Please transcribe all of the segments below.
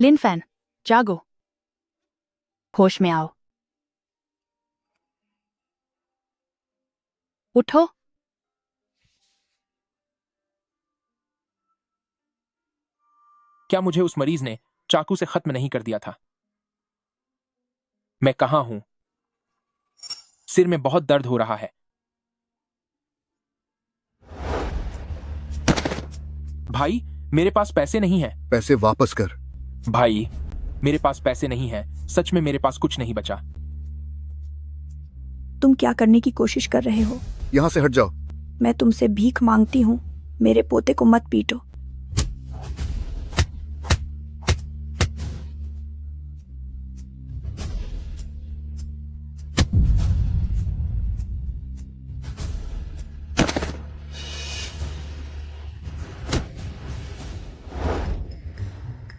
लिन fan, जागो, होश में आओ, उठो। क्या मुझे उस मरीज ने चाकू से खत्म नहीं कर दिया था? मैं कहां हूं? सिर में बहुत दर्द हो रहा है। भाई, मेरे पास पैसे नहीं हैं। पैसे वापस कर। भाई, मेरे पास पैसे नहीं हैं। सच में मेरे पास कुछ नहीं बचा। तुम क्या करने की कोशिश कर रहे हो? यहाँ से हट जाओ। मैं तुमसे भीख मांगती हूँ, मेरे पोते को मत पीटो।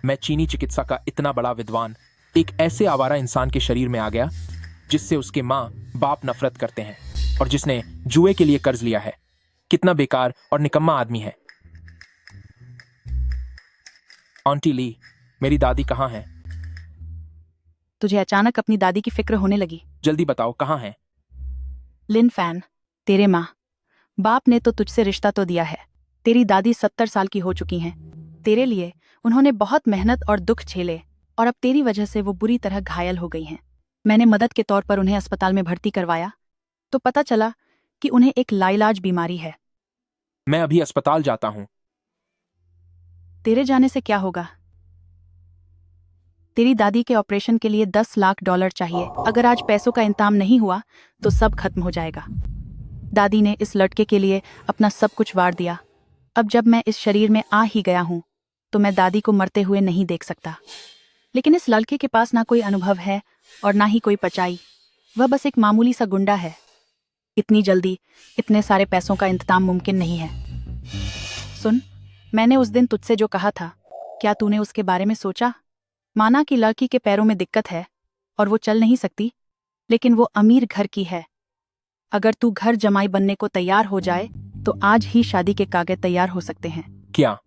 मैं चीनी चिकित्सा का इतना बड़ा विद्वान एक ऐसे आवारा इंसान के शरीर में आ गया जिससे उसके माँ बाप नफरत करते हैं और जिसने जुए के लिए कर्ज लिया है। कितना बेकार और निकम्मा आदमी है। आंटी ली, मेरी दादी कहाँ है? तुझे अचानक अपनी दादी की फिक्र होने लगी। जल्दी बताओ, कहाँ है? लिन फैन, तेरे माँ बाप ने तो तुझसे रिश्ता तो दिया है। तेरी दादी 70 साल की हो चुकी हैं। तेरे लिए उन्होंने बहुत मेहनत और दुख झेले और अब तेरी वजह से वो बुरी तरह घायल हो गई हैं। मैंने मदद के तौर पर उन्हें अस्पताल में भर्ती करवाया तो पता चला कि उन्हें एक लाइलाज बीमारी है। मैं अभी अस्पताल जाता हूँ। तेरे जाने से क्या होगा? तेरी दादी के ऑपरेशन के लिए $10 लाख चाहिए। अगर आज पैसों का इंतजाम नहीं हुआ तो सब खत्म हो जाएगा। दादी ने इस लड़के के लिए अपना सब कुछ वार दिया। अब जब मैं इस शरीर में आ ही गया हूं तो मैं दादी को मरते हुए नहीं देख सकता। लेकिन इस लड़के के पास ना कोई अनुभव है और ना ही कोई पचाई। वह बस एक मामूली सा गुंडा है। इतनी जल्दी इतने सारे पैसों का इंतजाम मुमकिन नहीं है। सुन, मैंने उस दिन तुझसे जो कहा था, क्या तूने उसके बारे में सोचा? माना कि लड़की के पैरों में दिक्कत है और वो चल नहीं सकती, लेकिन वो अमीर घर की है। अगर तू घर जमाई बनने को तैयार हो जाए तो आज ही शादी के कागज तैयार हो सकते हैं। क्या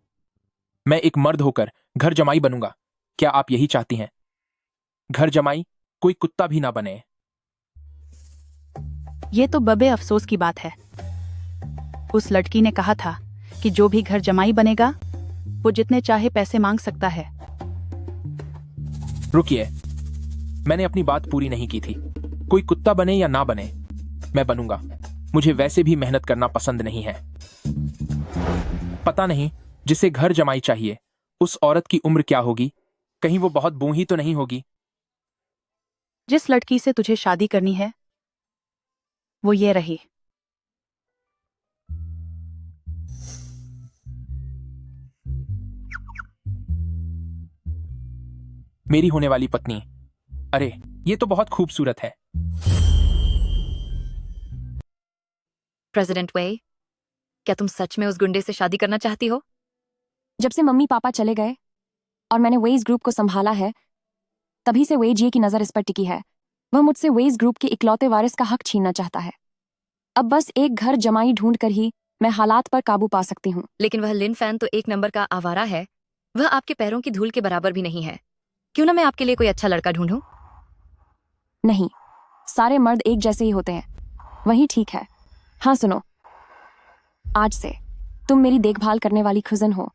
मैं एक मर्द होकर घर जमाई बनूंगा? क्या आप यही चाहती हैं? घर जमाई कोई कुत्ता भी ना बने। ये तो बबे अफसोस की बात है। उस लड़की ने कहा था कि जो भी घर जमाई बनेगा वो जितने चाहे पैसे मांग सकता है। रुकिए, मैंने अपनी बात पूरी नहीं की थी। कोई कुत्ता बने या ना बने, मैं बनूंगा। मुझे वैसे भी मेहनत करना पसंद नहीं है। पता नहीं जिसे घर जमाई चाहिए उस औरत की उम्र क्या होगी? कहीं वो बहुत बूढ़ी तो नहीं होगी? जिस लड़की से तुझे शादी करनी है वो ये रही। मेरी होने वाली पत्नी। अरे, ये तो बहुत खूबसूरत है। प्रेसिडेंट वे, क्या तुम सच में उस गुंडे से शादी करना चाहती हो? जब से मम्मी पापा चले गए और मैंने वेज ग्रुप को संभाला है, तभी से वेज ये की नजर इस पर टिकी है। वह मुझसे वेज ग्रुप के इकलौते वारिस का हक छीनना चाहता है। अब बस एक घर जमाई ढूंढ कर ही मैं हालात पर काबू पा सकती हूँ। लेकिन वह लिन फैन तो एक नंबर का आवारा है। वह आपके पैरों की धूल के बराबर भी नहीं है। क्यों ना मैं आपके लिए कोई अच्छा लड़का ढूंढूं? नहीं, सारे मर्द एक जैसे ही होते हैं। वही ठीक है। हाँ सुनो, आज से तुम मेरी देखभाल करने वाली खुजन हो।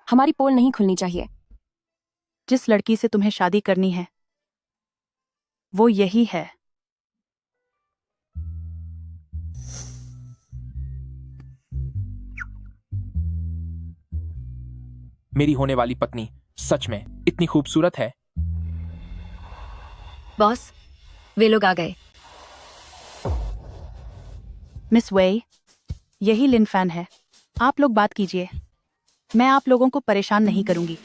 हमारी पोल नहीं खुलनी चाहिए। जिस लड़की से तुम्हें शादी करनी है वो यही है। मेरी होने वाली पत्नी सच में इतनी खूबसूरत है। बॉस, वे लोग आ गए। मिस वेई, यही लिन फैन है। आप लोग बात कीजिए, मैं आप लोगों को परेशान नहीं करूंगी।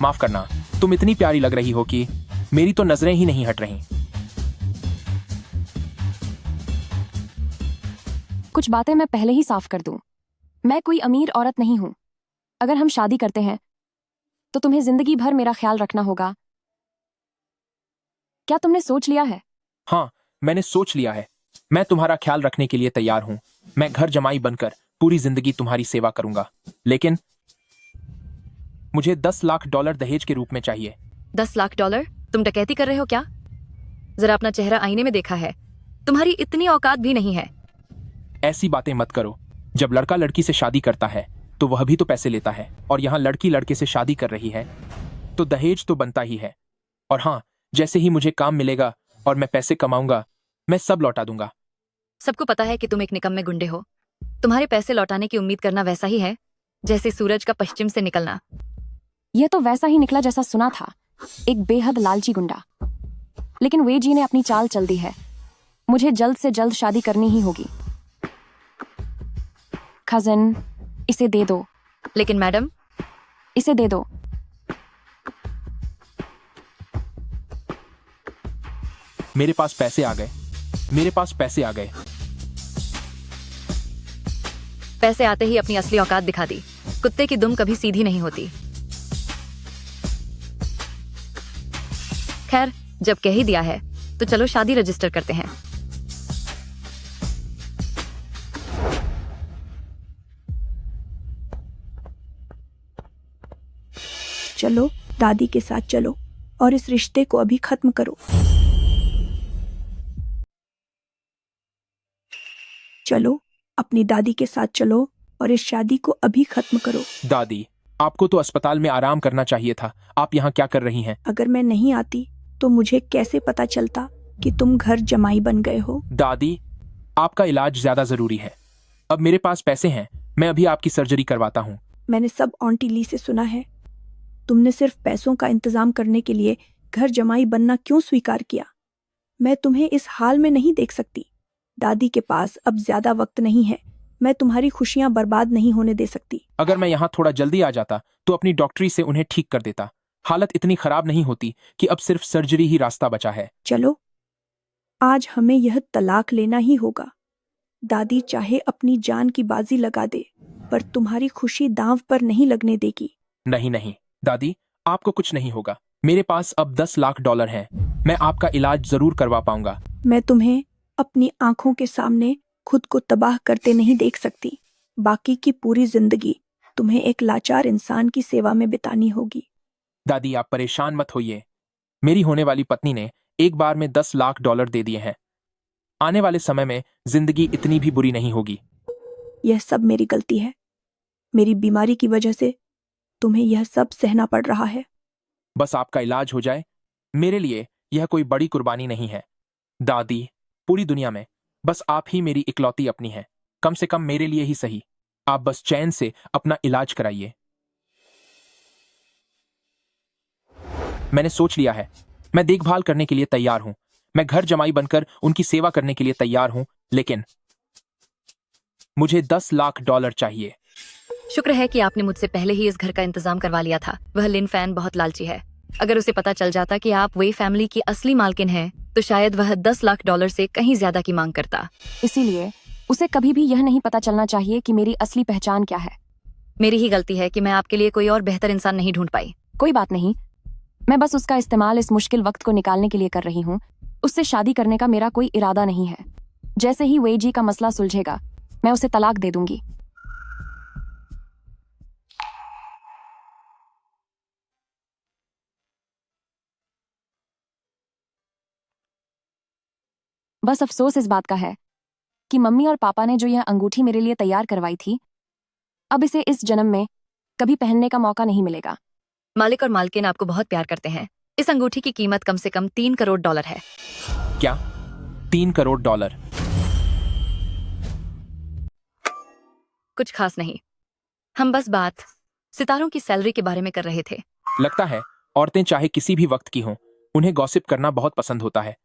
माफ करना, तुम इतनी प्यारी लग रही हो कि मेरी तो नजरें ही नहीं हट रही। कुछ बातें मैं पहले ही साफ कर दूं। मैं कोई अमीर औरत नहीं हूं। अगर हम शादी करते हैं तो तुम्हें जिंदगी भर मेरा ख्याल रखना होगा। क्या तुमने सोच लिया है? हाँ, मैंने सोच लिया है। मैं तुम्हारा ख्याल रखने के लिए तैयार हूं। मैं घर जमाई बनकर पूरी जिंदगी तुम्हारी सेवा करूंगा, लेकिन मुझे $10 लाख दहेज के रूप में चाहिए। $10 लाख? तुम डकैती कर रहे हो क्या? जरा अपना चेहरा आईने में देखा है? तुम्हारी इतनी औकात भी नहीं है। ऐसी बातें मत करो। जब लड़का लड़की से शादी करता है तो वह भी तो पैसे लेता है, और यहाँ लड़की लड़के से शादी कर रही है तो दहेज तो बनता ही है। और हाँ, जैसे ही मुझे काम मिलेगा और मैं पैसे कमाऊंगा, मैं सब लौटा दूंगा। सबको पता है कि तुम एक निकम्मे गुंडे हो। तुम्हारे पैसे लौटाने की उम्मीद करना वैसा ही है जैसे सूरज का पश्चिम से निकलना। यह तो वैसा ही निकला जैसा सुना था, एक बेहद लालची गुंडा। लेकिन वेड जी ने अपनी चाल चल दी है। मुझे जल्द से जल्द शादी करनी ही होगी। खजन, इसे दे दो। लेकिन मैडम, इसे दे दो। मेरे पास पैसे आ गए। मेरे पास पैसे आ गए। पैसे आते ही अपनी असली औकात दिखा दी। कुत्ते की दुम कभी सीधी नहीं होती। खैर, जब कह ही दिया है तो चलो शादी रजिस्टर करते हैं। चलो, दादी के साथ चलो और इस रिश्ते को अभी खत्म करो। चलो, अपनी दादी के साथ चलो और इस शादी को अभी खत्म करो। दादी, आपको तो अस्पताल में आराम करना चाहिए था। आप यहाँ क्या कर रही हैं? अगर मैं नहीं आती तो मुझे कैसे पता चलता कि तुम घर जमाई बन गए हो? दादी, आपका इलाज ज्यादा जरूरी है। अब मेरे पास पैसे हैं, मैं अभी आपकी सर्जरी करवाता हूँ। मैंने सब आंटी ली से सुना है। तुमने सिर्फ पैसों का इंतजाम करने के लिए घर जमाई बनना क्यों स्वीकार किया? मैं तुम्हें इस हाल में नहीं देख सकती। दादी के पास अब ज्यादा वक्त नहीं है। मैं तुम्हारी खुशियां बर्बाद नहीं होने दे सकती। अगर मैं यहाँ थोड़ा जल्दी आ जाता तो अपनी डॉक्टरी से उन्हें ठीक कर देता। हालत इतनी खराब नहीं होती कि अब सिर्फ सर्जरी ही रास्ता बचा है। चलो, आज हमें यह तलाक लेना ही होगा। दादी चाहे अपनी जान की बाजी लगा दे, पर तुम्हारी खुशी दांव पर नहीं लगने देगी। नहीं नहीं दादी, आपको कुछ नहीं होगा। मेरे पास अब $10 लाख हैं। मैं आपका इलाज जरूर करवा पाऊंगा। मैं तुम्हें अपनी आंखों के सामने खुद को तबाह करते नहीं देख सकती। बाकी की पूरी जिंदगी तुम्हें एक लाचार इंसान की सेवा में बितानी होगी। दादी, आप परेशान मत होइए। मेरी होने वाली पत्नी ने एक बार में $10 लाख दे दिए हैं। आने वाले समय में जिंदगी इतनी भी बुरी नहीं होगी। यह सब मेरी गलती है। मेरी बीमारी की वजह से तुम्हें यह सब सहना पड़ रहा है। बस आपका इलाज हो जाए, मेरे लिए यह कोई बड़ी कुर्बानी नहीं है। दादी, पूरी दुनिया में बस आप ही मेरी इकलौती अपनी है। कम से कम मेरे लिए ही सही, आप बस चैन से अपना इलाज कराइए। मैंने सोच लिया है। मैं देखभाल करने के लिए तैयार हूं। मैं घर जमाई बनकर उनकी सेवा करने के लिए तैयार हूं, लेकिन मुझे $10 लाख चाहिए। शुक्र है कि आपने मुझसे पहले ही इस घर का इंतजाम करवा लिया था। वह लिन फैन बहुत लालची है। अगर उसे पता चल जाता कि आप वे फैमिली की असली मालकिन हैं, तो शायद वह $10 लाख से कहीं ज्यादा की मांग करता। इसीलिए उसे कभी भी यह नहीं पता चलना चाहिए कि मेरी असली पहचान क्या है। मेरी ही गलती है कि मैं आपके लिए कोई और बेहतर इंसान नहीं ढूंढ पाई। कोई बात नहीं, मैं बस उसका इस्तेमाल इस मुश्किल वक्त को निकालने के लिए कर रही हूँ। उससे शादी करने का मेरा कोई इरादा नहीं है। जैसे ही वेड जी का मसला सुलझेगा, मैं उसे तलाक दे दूंगी। बस अफसोस इस बात का है कि मम्मी और पापा ने जो यह अंगूठी मेरे लिए तैयार करवाई थी, अब इसे इस जन्म में कभी पहनने का मौका नहीं मिलेगा। मालिक और मालकिन आपको बहुत प्यार करते हैं। इस अंगूठी की कीमत कम से कम $3 करोड़ है। क्या? $3 करोड़? कुछ खास नहीं, हम बस बात सितारों की सैलरी के बारे में कर रहे थे। लगता है औरतें चाहे किसी भी वक्त की हों, उन्हें गॉसिप करना बहुत पसंद होता है।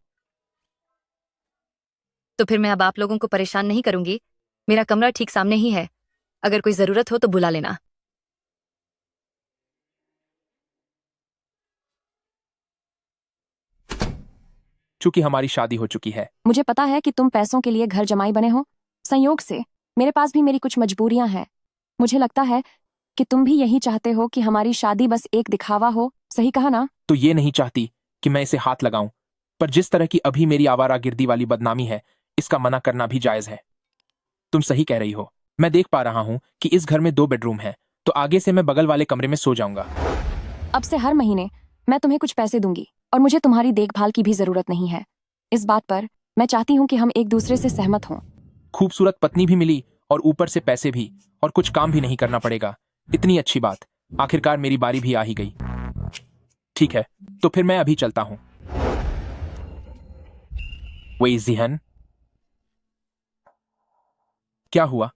तो फिर मैं अब आप लोगों को परेशान नहीं करूंगी। मेरा कमरा ठीक सामने ही है। अगर कोई जरूरत हो तो बुला लेना। चूंकि हमारी शादी हो चुकी है। मुझे पता है कि तुम पैसों के लिए घर जमाई बने हो। संयोग से मेरे पास भी मेरी कुछ मजबूरियां हैं। मुझे लगता है कि तुम भी यही चाहते हो कि हमारी शादी बस एक दिखावा हो। सही कहा ना? तो ये नहीं चाहती कि मैं इसे हाथ लगाऊं। पर जिस तरह की अभी मेरी आवारागर्दी वाली बदनामी है, इसका मना करना भी जायज है। तुम सही कह रही हो। मैं देख पा रहा हूं कि इस घर में 2 बेडरूम हैं, तो आगे से मैं बगल वाले कमरे में सो जाऊंगा। अब से हर महीने मैं तुम्हें कुछ पैसे दूंगी और मुझे तुम्हारी देखभाल की भी जरूरत नहीं है। इस बात पर मैं चाहती हूँ कि हम एक दूसरे से सहमत हों। खूबसूरत पत्नी भी मिली और ऊपर से पैसे भी, और कुछ काम भी नहीं करना पड़ेगा। इतनी अच्छी बात। आखिरकार मेरी बारी भी आ ही गई। ठीक है, तो फिर मैं अभी चलता हूं। वही जिहन, क्या हुआ?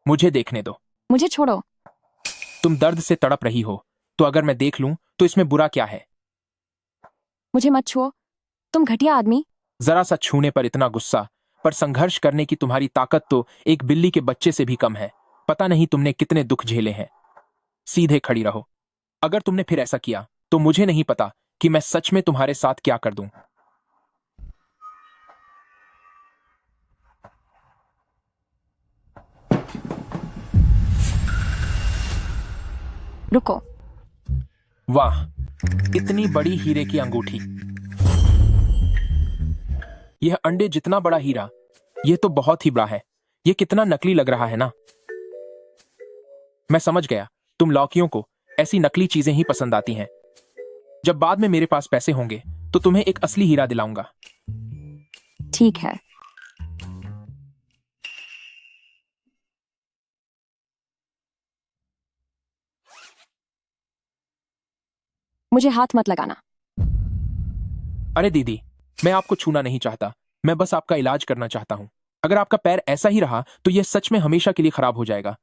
मुझे देखने दो। मुझे छोड़ो। तुम दर्द से तड़प रही हो, तो अगर मैं देख लूं तो इसमें बुरा क्या है? मुझे मत छुओ, तुम घटिया आदमी। जरा सा छूने पर इतना गुस्सा, पर संघर्ष करने की तुम्हारी ताकत तो एक बिल्ली के बच्चे से भी कम है। पता नहीं तुमने कितने दुख झेले हैं। सीधे खड़ी रहो। अगर तुमने फिर ऐसा किया तो मुझे नहीं पता कि मैं सच में तुम्हारे साथ क्या कर दूं। रुको। वाह, इतनी बड़ी हीरे की अंगूठी। यह अंडे जितना बड़ा हीरा, यह तो बहुत ही बड़ा है। यह कितना नकली लग रहा है ना। मैं समझ गया, तुम लौकियों को ऐसी नकली चीजें ही पसंद आती हैं। जब बाद में मेरे पास पैसे होंगे तो तुम्हें एक असली हीरा दिलाऊंगा। ठीक है। मुझे हाथ मत लगाना। अरे दीदी, मैं आपको छूना नहीं चाहता। मैं बस आपका इलाज करना चाहता हूं। अगर आपका पैर ऐसा ही रहा तो यह सच में हमेशा के लिए खराब हो जाएगा।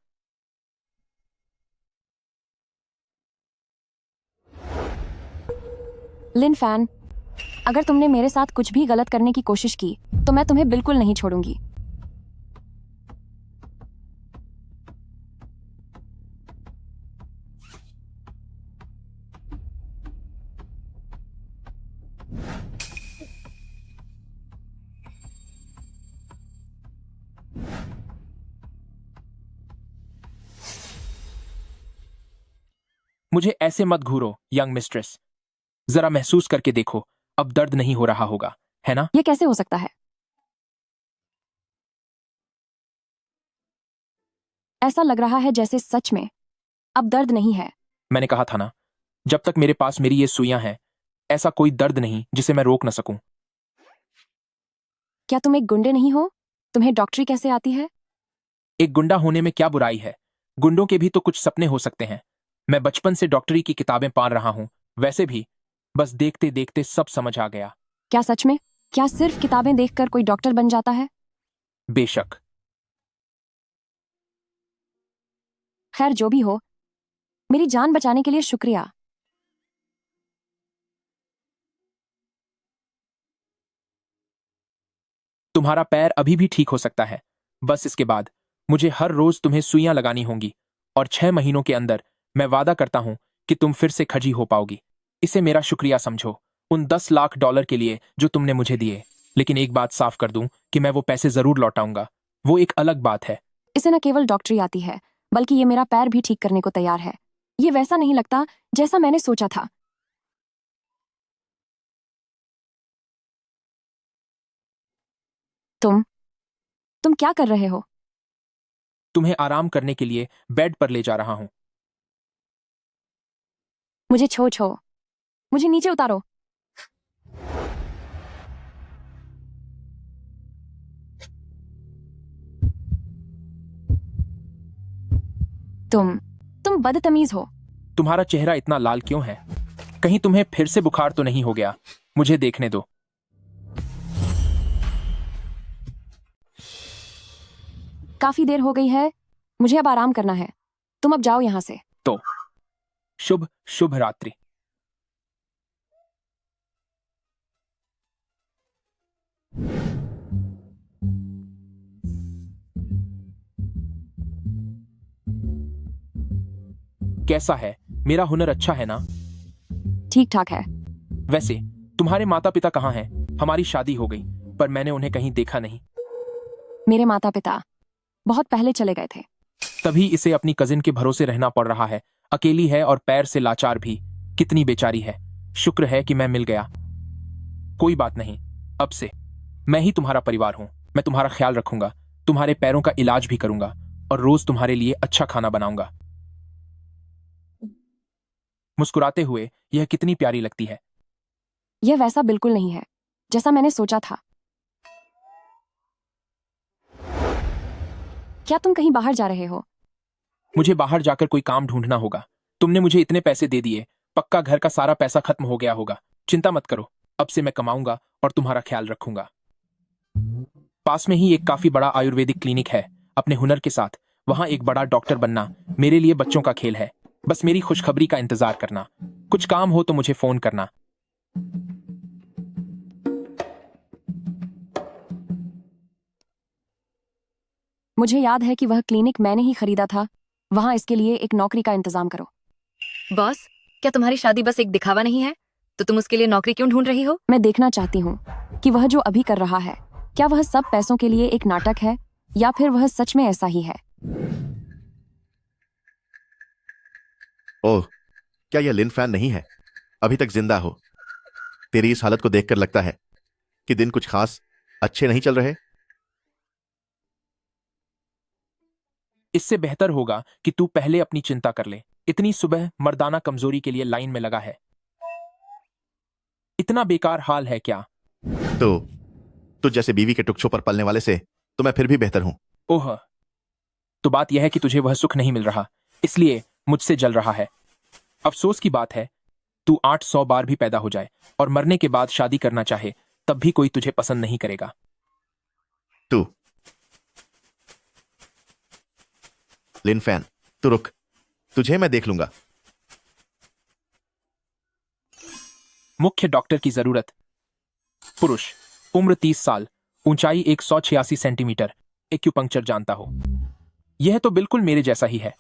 लिन फैन, अगर तुमने मेरे साथ कुछ भी गलत करने की कोशिश की तो मैं तुम्हें बिल्कुल नहीं छोड़ूंगी। मुझे ऐसे मत घूरो यंग मिस्ट्रेस। जरा महसूस करके देखो, अब दर्द नहीं हो रहा होगा, है ना? ये कैसे हो सकता है? ऐसा लग रहा है जैसे सच में अब दर्द नहीं है। मैंने कहा था ना, जब तक मेरे पास मेरी ये सुइयां हैं, ऐसा कोई दर्द नहीं जिसे मैं रोक न सकूं। क्या तुम एक गुंडे नहीं हो? तुम्हें डॉक्टरी कैसे आती है? एक गुंडा होने में क्या बुराई है? गुंडों के भी तो कुछ सपने हो सकते हैं। मैं बचपन से डॉक्टरी की किताबें पढ़ रहा हूं। वैसे भी बस देखते देखते सब समझ आ गया। क्या सच में? क्या सिर्फ किताबें देखकर कोई डॉक्टर बन जाता है? बेशक। खैर, जो भी हो, मेरी जान बचाने के लिए शुक्रिया। तुम्हारा पैर अभी भी ठीक हो सकता है। बस इसके बाद मुझे हर रोज तुम्हें सुइयां लगानी होंगी, और 6 महीनों के अंदर मैं वादा करता हूं कि तुम फिर से खजी हो पाओगी। इसे मेरा शुक्रिया समझो, उन 10 लाख डॉलर के लिए जो तुमने मुझे दिए। लेकिन एक बात साफ कर दूं कि मैं वो पैसे जरूर लौटाऊंगा। वो एक अलग बात है। इसे न केवल डॉक्टरी आती है, बल्कि ये मेरा पैर भी ठीक करने को तैयार है। ये वैसा नहीं लगता जैसा मैंने सोचा था। तुम क्या कर रहे हो? तुम्हें आराम करने के लिए बेड पर ले जा रहा हूं। मुझे छो मुझे नीचे उतारो। तुम बदतमीज हो। तुम्हारा चेहरा इतना लाल क्यों है? कहीं तुम्हें फिर से बुखार तो नहीं हो गया? मुझे देखने दो। काफी देर हो गई है, मुझे अब आराम करना है। तुम अब जाओ यहां से। तो शुभ शुभ रात्रि। कैसा है? मेरा हुनर अच्छा है ना? ठीक ठाक है। वैसे तुम्हारे माता पिता कहाँ हैं? हमारी शादी हो गई, पर मैंने उन्हें कहीं देखा नहीं। मेरे माता पिता बहुत पहले चले गए थे। तभी इसे अपनी कजिन के भरोसे रहना पड़ रहा है। अकेली है और पैर से लाचार भी। कितनी बेचारी है। शुक्र है कि मैं मिल गया। कोई बात नहीं, अब से मैं ही तुम्हारा परिवार हूं। मैं तुम्हारा ख्याल रखूंगा, तुम्हारे पैरों का इलाज भी करूंगा और रोज तुम्हारे लिए अच्छा खाना बनाऊंगा। मुस्कुराते हुए यह कितनी प्यारी लगती है। यह वैसा बिल्कुल नहीं है जैसा मैंने सोचा था। क्या तुम कहीं बाहर जा रहे हो? मुझे बाहर जाकर कोई काम ढूंढना होगा। तुमने मुझे इतने पैसे दे दिए, पक्का घर का सारा पैसा खत्म हो गया होगा। चिंता मत करो, अब से मैं कमाऊंगा और तुम्हारा ख्याल रखूंगा। पास में ही एक काफी बड़ा आयुर्वेदिक क्लिनिक है। अपने हुनर के साथ वहां एक बड़ा डॉक्टर बनना मेरे लिए बच्चों का खेल है। बस मेरी खुशखबरी का इंतजार करना। कुछ काम हो तो मुझे फोन करना। मुझे याद है कि वह क्लिनिक मैंने ही खरीदा था। वहां इसके लिए एक नौकरी का इंतजाम करो। बॉस, क्या तुम्हारी शादी बस एक दिखावा नहीं है? तो तुम उसके लिए नौकरी क्यों ढूंढ रही हो? मैं देखना चाहती हूँ कि वह जो अभी कर रहा है, क्या वह सब पैसों के लिए एक नाटक है या फिर वह सच में ऐसा ही है। ओह, क्या यह लिन फैन नहीं है? अभी तक जिंदा हो? तेरी इस हालत को देखकर लगता है कि दिन कुछ खास अच्छे नहीं चल रहे। इससे बेहतर होगा कि तू पहले अपनी चिंता कर ले। इतनी सुबह मर्दाना कमजोरी के लिए लाइन में लगा है। इतना बेकार हाल है क्या? तो तुझ जैसे बीवी के टुकड़ों पर पलने वाले से तो मैं फिर भी बेहतर हूं। ओह, तो बात यह है कि तुझे वह सुख नहीं मिल रहा, इसलिए मुझसे जल रहा है। अफसोस की बात है, तू 800 बार भी पैदा हो जाए और मरने के बाद शादी करना चाहे, तब भी कोई तुझे पसंद नहीं करेगा। तू लिन फैन, तू रुक, तुझे मैं देख लूंगा। मुख्य डॉक्टर की जरूरत। पुरुष, उम्र 30 साल, ऊंचाई 186 सेंटीमीटर, एक्यूपंक्चर जानता हो। यह तो बिल्कुल मेरे जैसा ही है।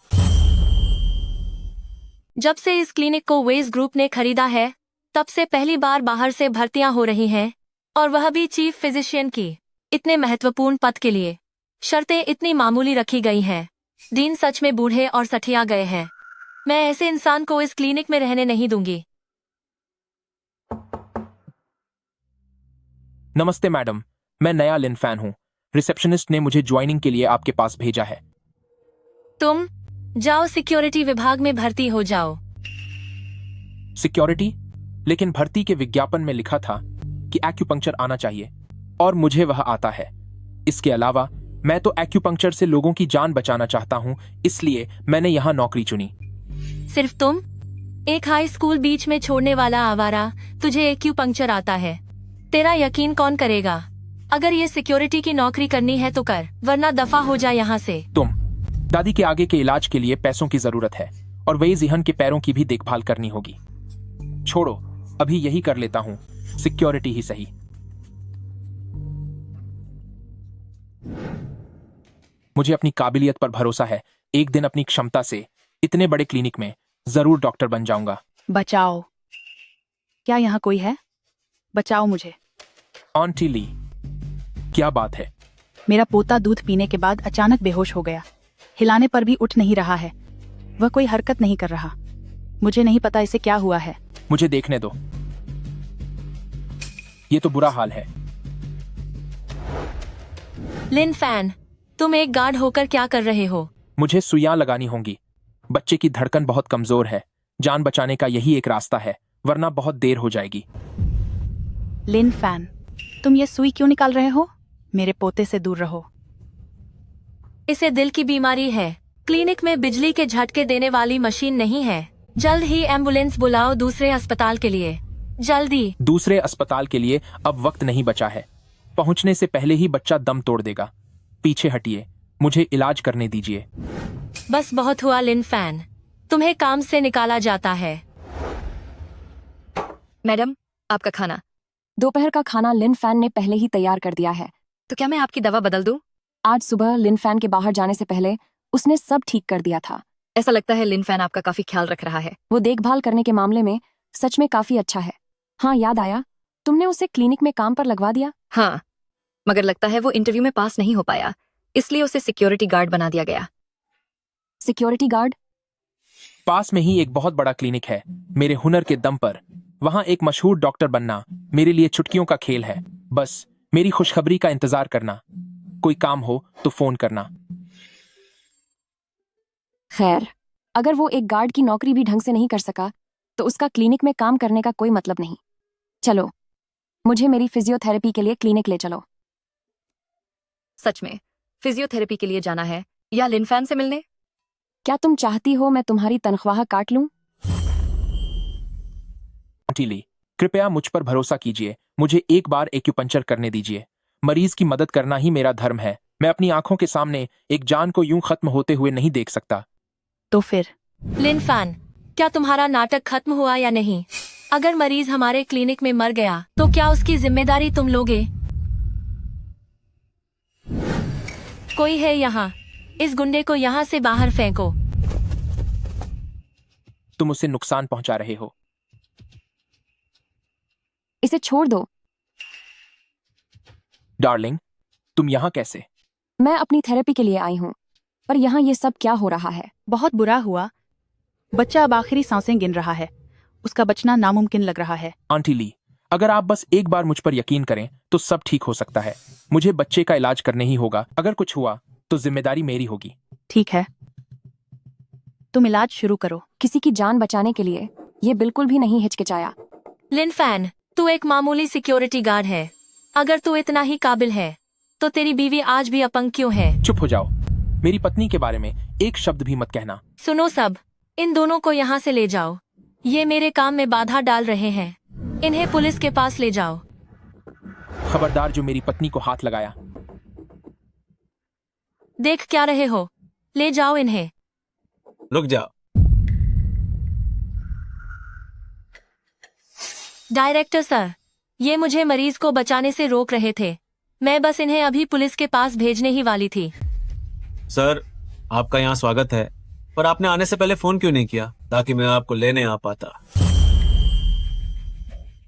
जब से इस क्लिनिक को वेज ग्रुप ने खरीदा है, तब से पहली बार बाहर से भर्तियां हो रही हैं, और वह भी चीफ फिजिशियन की। इतने महत्वपूर्ण पद के लिए शर्तें इतनी मामूली रखी गई हैं। डीन सच में बूढ़े और सठिया गए हैं। मैं ऐसे इंसान को इस क्लिनिक में रहने नहीं दूंगी। नमस्ते मैडम, मैं नया लिन फैन हूं। रिसेप्शनिस्ट ने मुझे ज्वाइनिंग के लिए आपके पास भेजा है। तुम जाओ, सिक्योरिटी विभाग में भर्ती हो जाओ। सिक्योरिटी? लेकिन भर्ती के विज्ञापन में लिखा था कि एक्यूपंक्चर आना चाहिए, और मुझे वह आता है। इसके अलावा मैं तो एक्यूपंक्चर से लोगों की जान बचाना चाहता हूं, इसलिए मैंने यहां नौकरी चुनी। सिर्फ तुम? एक हाई स्कूल बीच में छोड़ने वाला आवारा, तुझे एक्यूपंक्चर आता है? तेरा यकीन कौन करेगा? अगर ये सिक्योरिटी की नौकरी करनी है तो कर, वरना दफा हो जा यहाँ से। तुम, दादी के आगे के इलाज के लिए पैसों की जरूरत है, और वही जिहन के पैरों की भी देखभाल करनी होगी। छोड़ो, अभी यही कर लेता हूं, सिक्योरिटी ही सही। मुझे अपनी काबिलियत पर भरोसा है। एक दिन अपनी क्षमता से इतने बड़े क्लिनिक में जरूर डॉक्टर बन जाऊंगा। बचाओ, क्या यहाँ कोई है? बचाओ मुझे। आंटी ली, क्या बात है? मेरा पोता दूध पीने के बाद अचानक बेहोश हो गया। हिलाने पर भी उठ नहीं रहा है। वह कोई हरकत नहीं कर रहा। मुझे नहीं पता इसे क्या हुआ है। मुझे देखने दो। ये तो बुरा हाल है। लिन फैन, तुम एक गार्ड होकर क्या कर रहे हो? मुझे सुइयां लगानी होंगी। बच्चे की धड़कन बहुत कमजोर है। जान बचाने का यही एक रास्ता है, वरना बहुत देर हो जाएगी। लिन फैन, तुम ये सुई क्यों निकाल रहे हो? मेरे पोते से दूर रहो। इसे दिल की बीमारी है। क्लिनिक में बिजली के झटके देने वाली मशीन नहीं है। जल्द ही एम्बुलेंस बुलाओ दूसरे अस्पताल के लिए, जल्दी। दूसरे अस्पताल के लिए अब वक्त नहीं बचा है। पहुंचने से पहले ही बच्चा दम तोड़ देगा। पीछे हटिए, मुझे इलाज करने दीजिए। बस बहुत हुआ लिन फैन, तुम्हें काम से निकाला जाता है। मैडम, आपका खाना। दोपहर का खाना लिन फैन ने पहले ही तैयार कर दिया है। तो क्या मैं आपकी दवा बदल दूं? आज सुबह लिन फैन के बाहर जाने से पहले उसने सब ठीक कर दिया था। ऐसा लगता है लिन फैन आपका काफी ख्याल रख रहा है। वो देखभाल करने के मामले में सच में काफी अच्छा है। हाँ, याद आया, तुमने उसे क्लिनिक में काम पर लगवा दिया। हाँ, मगर लगता है वो इंटरव्यू में पास नहीं हो पाया, इसलिए उसे सिक्योरिटी गार्ड बना दिया गया। Security guard? पास में ही एक बहुत बड़ा क्लिनिक है। मेरे हुनर के दम पर वहां एक मशहूर डॉक्टर बनना मेरे लिए चुटकियों का खेल है। बस मेरी खुशखबरी का इंतजार करना। कोई काम हो तो फोन करना। खैर, अगर वो एक गार्ड की नौकरी भी ढंग से नहीं कर सका तो उसका क्लिनिक में काम करने का कोई मतलब नहीं। चलो, मुझे मेरी फिजियोथेरेपी के लिए क्लिनिक ले चलो। सच में फिजियोथेरेपी के लिए जाना है या लिन फैन से मिलने? क्या तुम चाहती हो मैं तुम्हारी तनख्वाह काट लूं? आंटी ली, कृपया मुझ पर भरोसा कीजिए। मुझे एक बार एक्यूपंक्चर करने दीजिए। मरीज की मदद करना ही मेरा धर्म है। मैं अपनी आंखों के सामने एक जान को यूं खत्म होते हुए नहीं देख सकता। तो फिर लिन फैन, क्या तुम्हारा नाटक खत्म हुआ या नहीं? अगर मरीज हमारे क्लिनिक में मर गया तो क्या उसकी जिम्मेदारी तुम लोगे? कोई है यहाँ? इस गुंडे को यहाँ से बाहर फेंको। तुम उसे नुकसान पहुंचा रहे हो। इसे छोड़ दो। डार्लिंग, तुम यहाँ कैसे? मैं अपनी थेरेपी के लिए आई हूँ, पर यहाँ ये सब क्या हो रहा है? बहुत बुरा हुआ। बच्चा अब आखिरी सांसें गिन रहा है। उसका बचना नामुमकिन लग रहा है। आंटी ली, अगर आप बस एक बार मुझ पर यकीन करें तो सब ठीक हो सकता है। मुझे बच्चे का इलाज करने ही होगा। अगर कुछ हुआ तो जिम्मेदारी मेरी होगी। ठीक है, तुम इलाज शुरू करो। किसी की जान बचाने के लिए ये बिल्कुल भी नहीं हिचकिचाया। लिन फैन, तू एक मामूली सिक्योरिटी गार्ड है। अगर तू इतना ही काबिल है तो तेरी बीवी आज भी अपंग क्यों है? चुप हो जाओ। मेरी पत्नी के बारे में एक शब्द भी मत कहना। सुनो सब, इन दोनों को यहाँ से ले जाओ। ये मेरे काम में बाधा डाल रहे हैं। इन्हें पुलिस के पास ले जाओ। खबरदार जो मेरी पत्नी को हाथ लगाया। देख क्या रहे हो? ले जाओ इन्हें। रुक जाओ। डायरेक्टर सर, ये मुझे मरीज को बचाने से रोक रहे थे। मैं बस इन्हें अभी पुलिस के पास भेजने ही वाली थी। सर, आपका यहाँ स्वागत है, पर आपने आने से पहले फोन क्यों नहीं किया ताकि मैं आपको लेने आ पाता?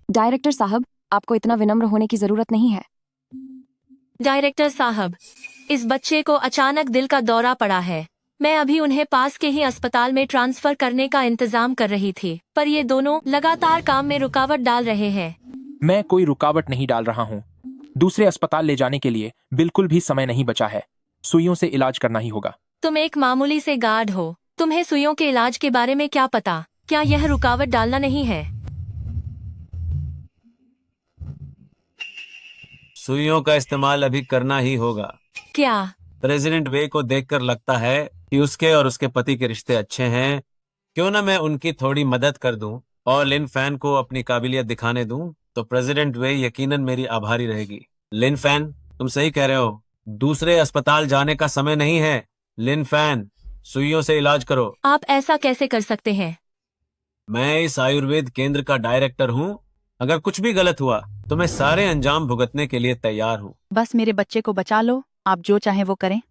डायरेक्टर साहब, आपको इतना विनम्र होने की जरूरत नहीं है। डायरेक्टर साहब, इस बच्चे को अचानक दिल का दौरा पड़ा है। मैं अभी उन्हें पास के ही अस्पताल में ट्रांसफर करने का इंतजाम कर रही थी, पर ये दोनों लगातार काम में रुकावट डाल रहे हैं। मैं कोई रुकावट नहीं डाल रहा हूँ। दूसरे अस्पताल ले जाने के लिए बिल्कुल भी समय नहीं बचा है। सुइयों से इलाज करना ही होगा। तुम एक मामूली से गार्ड हो। तुम्हें सुइयों के इलाज के बारे में क्या पता? क्या यह रुकावट डालना नहीं है? सुइयों का इस्तेमाल अभी करना ही होगा। क्या? प्रेसिडेंट वे को देखकर लगता है कि उसके और उसके पति के रिश्ते अच्छे हैं। क्यों ना मैं उनकी थोड़ी मदद कर दूं और लिन फैन को अपनी काबिलियत दिखाने दूं, तो प्रेसिडेंट वे यकीनन मेरी आभारी रहेगी। लिन फैन, तुम सही कह रहे हो। दूसरे अस्पताल जाने का समय नहीं है। लिन फैन, सुइयों से इलाज करो। आप ऐसा कैसे कर सकते हैं? मैं इस आयुर्वेद केंद्र का डायरेक्टर हूँ। अगर कुछ भी गलत हुआ तो मैं सारे अंजाम भुगतने के लिए तैयार हूँ। बस मेरे बच्चे को बचा लो। आप जो चाहें वो करें।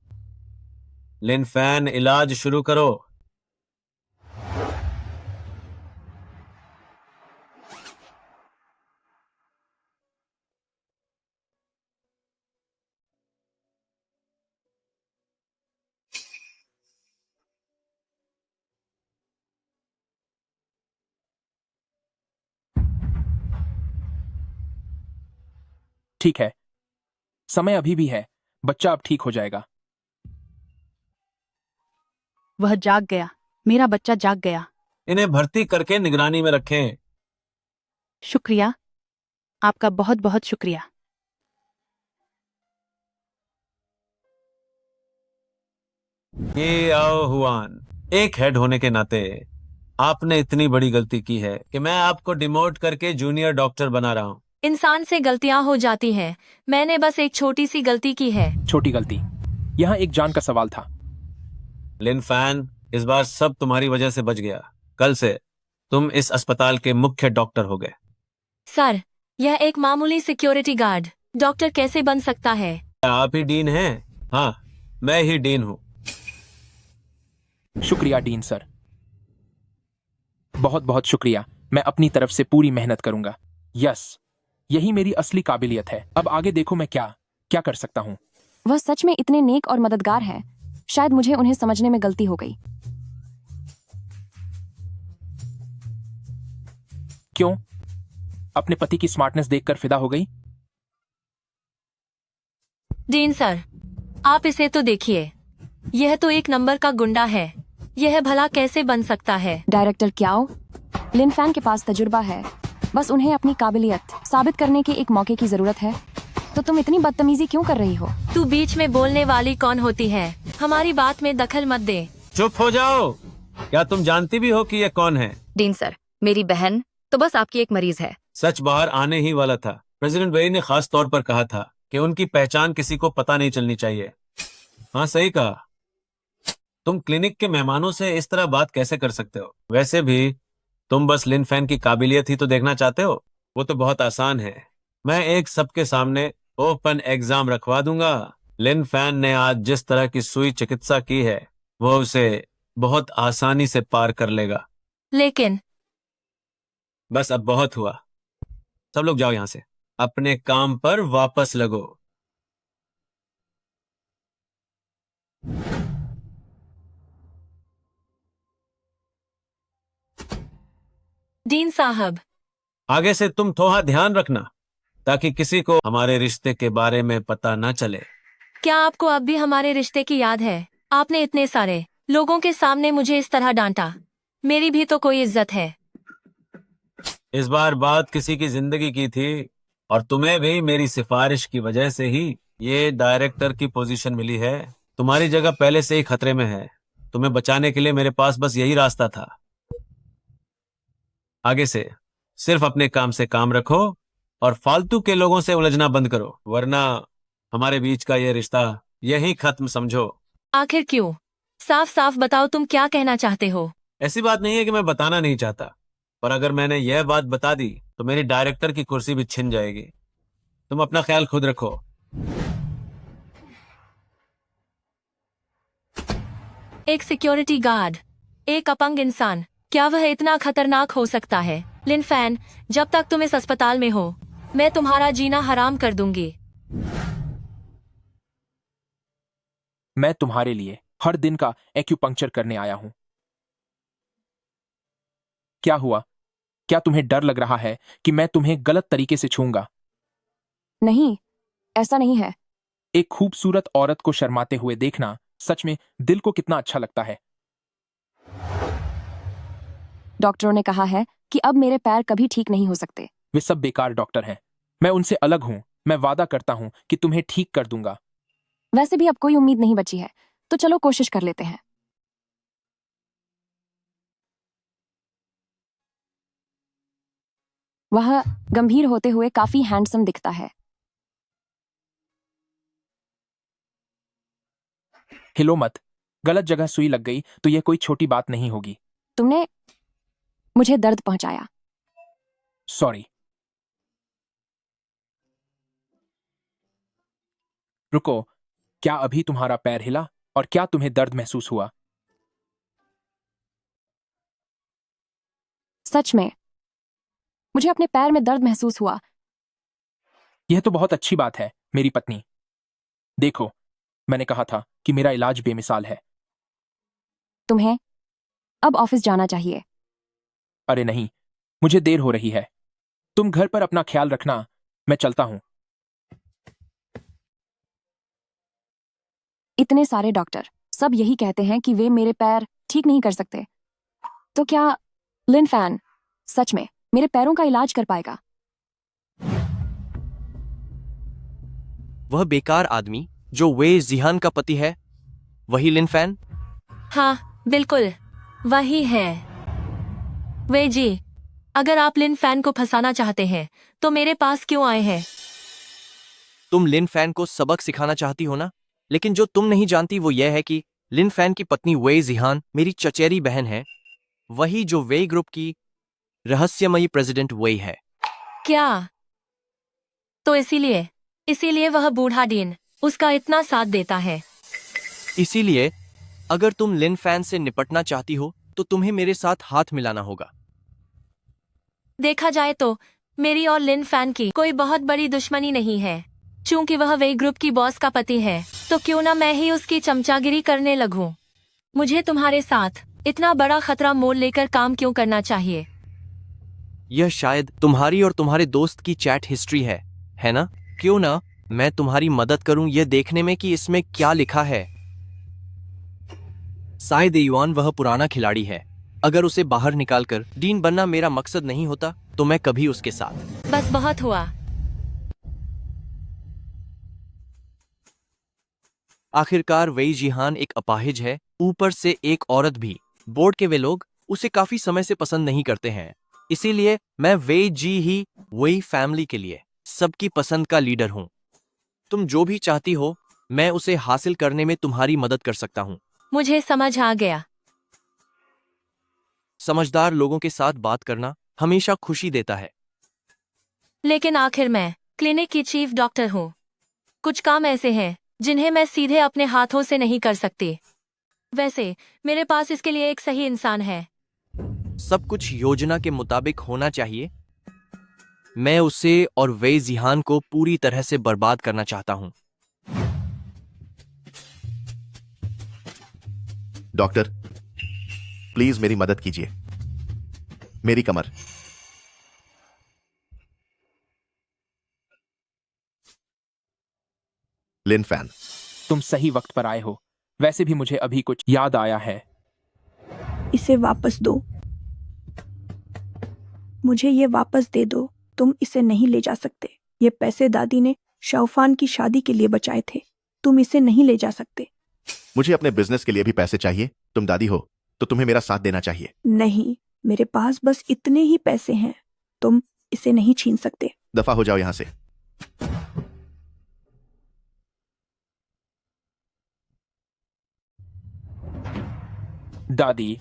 लिन फैन, इलाज शुरू करो। ठीक है, समय अभी भी है। बच्चा अब ठीक हो जाएगा। वह जाग गया। मेरा बच्चा जाग गया। इन्हें भर्ती करके निगरानी में रखें। शुक्रिया, आपका बहुत बहुत शुक्रिया। ये आओ हुआन, एक हेड होने के नाते आपने इतनी बड़ी गलती की है कि मैं आपको डिमोट करके जूनियर डॉक्टर बना रहा हूँ। इंसान से गलतियां हो जाती हैं। मैंने बस एक छोटी सी गलती की है। छोटी गलती? यहाँ एक जान का सवाल था। लिन फैन, इस बार सब तुम्हारी वजह से बच गया। कल से तुम इस अस्पताल के मुख्य डॉक्टर हो गए। सर, यह एक मामूली सिक्योरिटी गार्ड डॉक्टर कैसे बन सकता है? आप ही डीन हैं? हाँ, मैं ही डीन हूँ। शुक्रिया डीन सर, बहुत बहुत शुक्रिया। मैं अपनी तरफ से पूरी मेहनत करूंगा। यस, यही मेरी असली काबिलियत है। अब आगे देखो मैं क्या क्या कर सकता हूँ। वह सच में इतने नेक और मददगार हैं। शायद मुझे उन्हें समझने में गलती हो गई। क्यों? अपने पति की स्मार्टनेस देखकर फिदा हो गई। डीन सर, आप इसे तो देखिए, यह तो एक नंबर का गुंडा है। यह भला कैसे बन सकता है? डायरेक्टर क्याओ, लिन फैन के पास तजुर्बा है, बस उन्हें अपनी काबिलियत साबित करने के एक मौके की जरूरत है। तो तुम इतनी बदतमीजी क्यों कर रही हो? तू बीच में बोलने वाली कौन होती है? हमारी बात में दखल मत दे। चुप हो जाओ। क्या तुम जानती भी हो कि ये कौन है? डीन सर, मेरी बहन तो बस आपकी एक मरीज है। सच बाहर आने ही वाला था। प्रेसिडेंट वेई ने खास तौर पर कहा था कि उनकी पहचान किसी को पता नहीं चलनी चाहिए। हाँ, सही कहा। तुम क्लिनिक के मेहमानों से इस तरह बात कैसे कर सकते हो? वैसे भी तुम बस लिन फैन की काबिलियत ही तो देखना चाहते हो। वो तो बहुत आसान है। मैं एक सबके सामने ओपन एग्जाम रखवा दूंगा। लिन फैन ने आज जिस तरह की सुई चिकित्सा की है, वो उसे बहुत आसानी से पार कर लेगा। लेकिन बस अब बहुत हुआ। सब लोग जाओ यहां से, अपने काम पर वापस लगो। डीन साहब, आगे से तुम थोड़ा ध्यान रखना ताकि किसी को हमारे रिश्ते के बारे में पता न चले। क्या आपको अब भी हमारे रिश्ते की याद है? आपने इतने सारे लोगों के सामने मुझे इस तरह डांटा। मेरी भी तो कोई इज्जत है। इस बार बात किसी की जिंदगी की थी और तुम्हें भी मेरी सिफारिश की वजह से ही ये डायरेक्टर की पोजीशन मिली है। तुम्हारी जगह पहले से ही खतरे में है। तुम्हें बचाने के लिए मेरे पास बस यही रास्ता था। आगे से सिर्फ अपने काम से काम रखो और फालतू के लोगों से उलझना बंद करो, वरना हमारे बीच का ये रिश्ता यहीं खत्म समझो। आखिर क्यों? साफ साफ बताओ, तुम क्या कहना चाहते हो? ऐसी बात नहीं है कि मैं बताना नहीं चाहता, पर अगर मैंने यह बात बता दी तो मेरी डायरेक्टर की कुर्सी भी छिन जाएगी। तुम अपना ख्याल खुद रखो। एक सिक्योरिटी गार्ड, एक अपंग इंसान, क्या वह इतना खतरनाक हो सकता है? लिन फैन, जब तक तुम इस अस्पताल में हो, मैं तुम्हारा जीना हराम कर दूंगी। मैं तुम्हारे लिए हर दिन का एक्यूपंक्चर करने आया हूं। क्या हुआ? क्या तुम्हें डर लग रहा है कि मैं तुम्हें गलत तरीके से छूंगा? नहीं, ऐसा नहीं है। एक खूबसूरत औरत को शर्माते हुए देखना सच में दिल को कितना अच्छा लगता है। डॉक्टरों ने कहा है कि अब मेरे पैर कभी ठीक नहीं हो सकते। वे सब बेकार डॉक्टर हैं। मैं उनसे अलग हूं। मैं वादा करता हूं कि तुम्हें ठीक कर दूंगा। वैसे भी अब कोई उम्मीद नहीं बची है, तो चलो कोशिश कर लेते हैं। वह गंभीर होते हुए काफी हैंडसम दिखता है। हिलो मत। गलत जगह सुई लग गई तो यह कोई छोटी बात नहीं होगी। तुमने मुझे दर्द पहुंचाया। सॉरी। रुको, क्या अभी तुम्हारा पैर हिला और क्या तुम्हें दर्द महसूस हुआ? सच में मुझे अपने पैर में दर्द महसूस हुआ। यह तो बहुत अच्छी बात है मेरी पत्नी। देखो, मैंने कहा था कि मेरा इलाज बेमिसाल है। तुम्हें अब ऑफिस जाना चाहिए। अरे नहीं, मुझे देर हो रही है। तुम घर पर अपना ख्याल रखना। मैं चलता हूं। इतने सारे डॉक्टर सब यही कहते हैं कि वे मेरे पैर ठीक नहीं कर सकते, तो क्या लिन फैन सच में मेरे पैरों का इलाज कर पाएगा? वह बेकार आदमी जो वे जिहान का पति है, वही लिन फैन? हाँ, बिल्कुल वही है। वे जी, अगर आप लिन फैन को फंसाना चाहते हैं तो मेरे पास क्यों आए हैं? तुम लिन फैन को सबक सिखाना चाहती हो ना? लेकिन जो तुम नहीं जानती वो यह है कि लिन फैन की पत्नी वे जिहान मेरी चचेरी बहन है, वही जो वे ग्रुप की रहस्यमयी प्रेसिडेंट वे है। क्या? तो इसीलिए वह बूढ़ा डीन उसका इतना साथ देता है। इसीलिए अगर तुम लिन फैन से निपटना चाहती हो तो तुम्हें मेरे साथ हाथ मिलाना होगा। देखा जाए तो मेरी और लिन फैन की कोई बहुत बड़ी दुश्मनी नहीं है। चूंकि वह वे ग्रुप की बॉस का पति है, तो क्यों ना मैं ही उसकी चमचागिरी करने लगूं। मुझे तुम्हारे साथ इतना बड़ा खतरा मोल लेकर काम क्यों करना चाहिए? यह शायद तुम्हारी और तुम्हारे दोस्त की चैट हिस्ट्री है ना? क्यों ना मैं तुम्हारी मदद करूं यह देखने में कि इसमें क्या लिखा है। शायद युआन वह पुराना खिलाड़ी है। अगर उसे बाहर निकालकर डीन बनना मेरा मकसद नहीं होता तो मैं कभी उसके साथ। बस बहुत हुआ। आखिरकार वेई जिहान एक अपाहिज है, ऊपर से एक औरत भी। बोर्ड के वे लोग उसे काफी समय से पसंद नहीं करते हैं, इसीलिए मैं वेई जी ही वेई फैमिली के लिए सबकी पसंद का लीडर हूं। तुम जो भी चाहती हो मैं उसे हासिल करने में तुम्हारी मदद कर सकता हूं। मुझे समझ आ गया। समझदार लोगों के साथ बात करना हमेशा खुशी देता है। लेकिन आखिर मैं क्लिनिक की चीफ डॉक्टर हूँ। कुछ काम ऐसे हैं जिन्हें मैं सीधे अपने हाथों से नहीं कर सकती। वैसे मेरे पास इसके लिए एक सही इंसान है। सब कुछ योजना के मुताबिक होना चाहिए। मैं उसे और वेई जिहान को पूरी तरह से बर्बाद करना चाहता हूं। डॉक्टर, प्लीज मेरी मदद कीजिए। मेरी कमर। लिन फैन। तुम सही वक्त पर आए हो। वैसे भी मुझे अभी कुछ याद आया है। इसे वापस दो। मुझे ये वापस दे दो। तुम इसे नहीं ले जा सकते। ये पैसे दादी ने शाओफान की शादी के लिए बचाए थे। तुम इसे नहीं ले जा सकते। मुझे अपने बिजनेस के लिए भी पैसे चाहिए। तुम दादी हो तो तुम्हें मेरा साथ देना चाहिए। नहीं, मेरे पास बस इतने ही पैसे हैं। तुम इसे नहीं छीन सकते। दफा हो जाओ यहां से। दादी,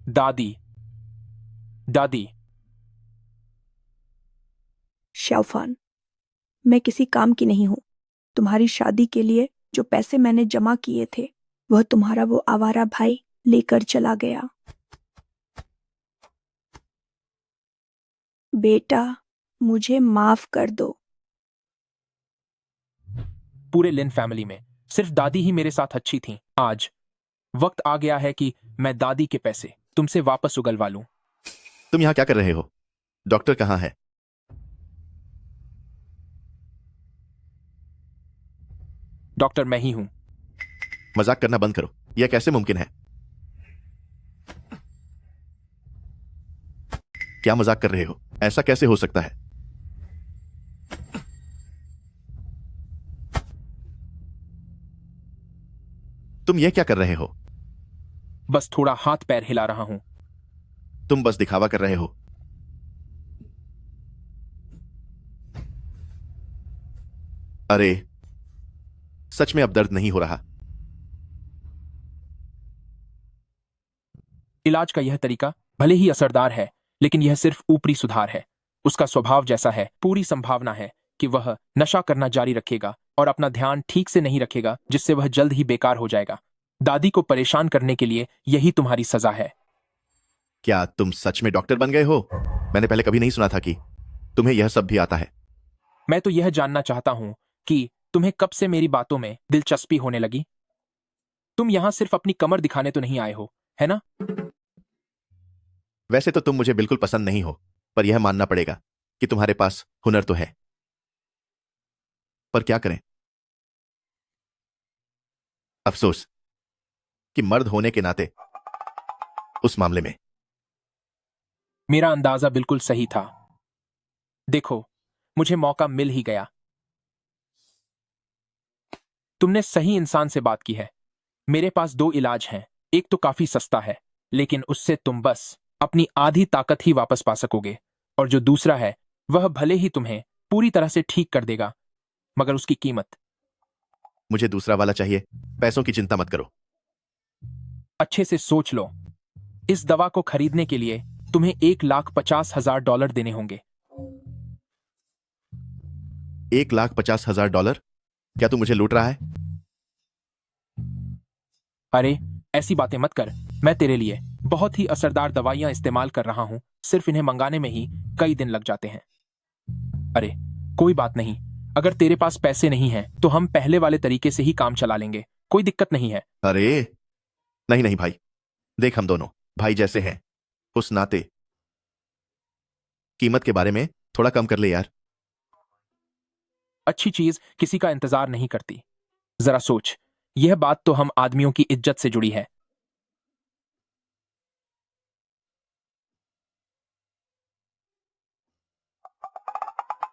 दादी, दादी। शाओफान, मैं किसी काम की नहीं हूं। तुम्हारी शादी के लिए जो पैसे मैंने जमा किए थे वह तुम्हारा वो आवारा भाई लेकर चला गया। बेटा, मुझे माफ कर दो। पूरे लिन फैमिली में सिर्फ दादी ही मेरे साथ अच्छी थी। आज वक्त आ गया है कि मैं दादी के पैसे तुमसे वापस उगलवा लूं। तुम यहां क्या कर रहे हो? डॉक्टर कहां है? डॉक्टर मैं ही हूं। मजाक करना बंद करो। यह कैसे मुमकिन है? क्या मजाक कर रहे हो? ऐसा कैसे हो सकता है? तुम ये क्या कर रहे हो? बस थोड़ा हाथ पैर हिला रहा हूं। तुम बस दिखावा कर रहे हो। अरे, सच में अब दर्द नहीं हो रहा। इलाज का यह तरीका भले ही असरदार है, लेकिन यह सिर्फ ऊपरी सुधार है। उसका स्वभाव जैसा है, पूरी संभावना है कि वह नशा करना जारी रखेगा और अपना ध्यान ठीक से नहीं रखेगा, जिससे वह जल्द ही बेकार हो जाएगा। दादी को परेशान करने के लिए यही तुम्हारी सजा है। क्या तुम सच में डॉक्टर बन गए हो? मैंने पहले कभी नहीं सुना था कि तुम्हें यह सब भी आता है। मैं तो यह जानना चाहता हूं कि तुम्हें कब से मेरी बातों में दिलचस्पी होने लगी। तुम यहां सिर्फ अपनी कमर दिखाने तो नहीं आए हो, है ना? वैसे तो तुम मुझे बिल्कुल पसंद नहीं हो, पर यह मानना पड़ेगा कि तुम्हारे पास हुनर तो है। पर क्या करें? अफसोस कि मर्द होने के नाते उस मामले में मेरा अंदाजा बिल्कुल सही था। देखो, मुझे मौका मिल ही गया। तुमने सही इंसान से बात की है। मेरे पास दो इलाज हैं। एक तो काफी सस्ता है, लेकिन उससे तुम बस अपनी आधी ताकत ही वापस पा सकोगे, और जो दूसरा है वह भले ही तुम्हें पूरी तरह से ठीक कर देगा, मगर उसकी कीमत। मुझे दूसरा वाला चाहिए। पैसों की चिंता मत करो। अच्छे से सोच लो। इस दवा को खरीदने के लिए तुम्हें $1,50,000 देने होंगे। $1,50,000? क्या तू मुझे लूट रहा है? अरे, ऐसी बातें मत कर। मैं तेरे लिए बहुत ही असरदार दवाइयां इस्तेमाल कर रहा हूं। सिर्फ इन्हें मंगाने में ही कई दिन लग जाते हैं। अरे, कोई बात नहीं। अगर तेरे पास पैसे नहीं हैं तो हम पहले वाले तरीके से ही काम चला लेंगे। कोई दिक्कत नहीं है। अरे नहीं नहीं भाई, देख हम दोनों भाई जैसे हैं। उस नाते कीमत के बारे में थोड़ा कम कर ले यार। अच्छी चीज किसी का इंतजार नहीं करती। जरा सोच, यह बात तो हम आदमियों की इज्जत से जुड़ी है।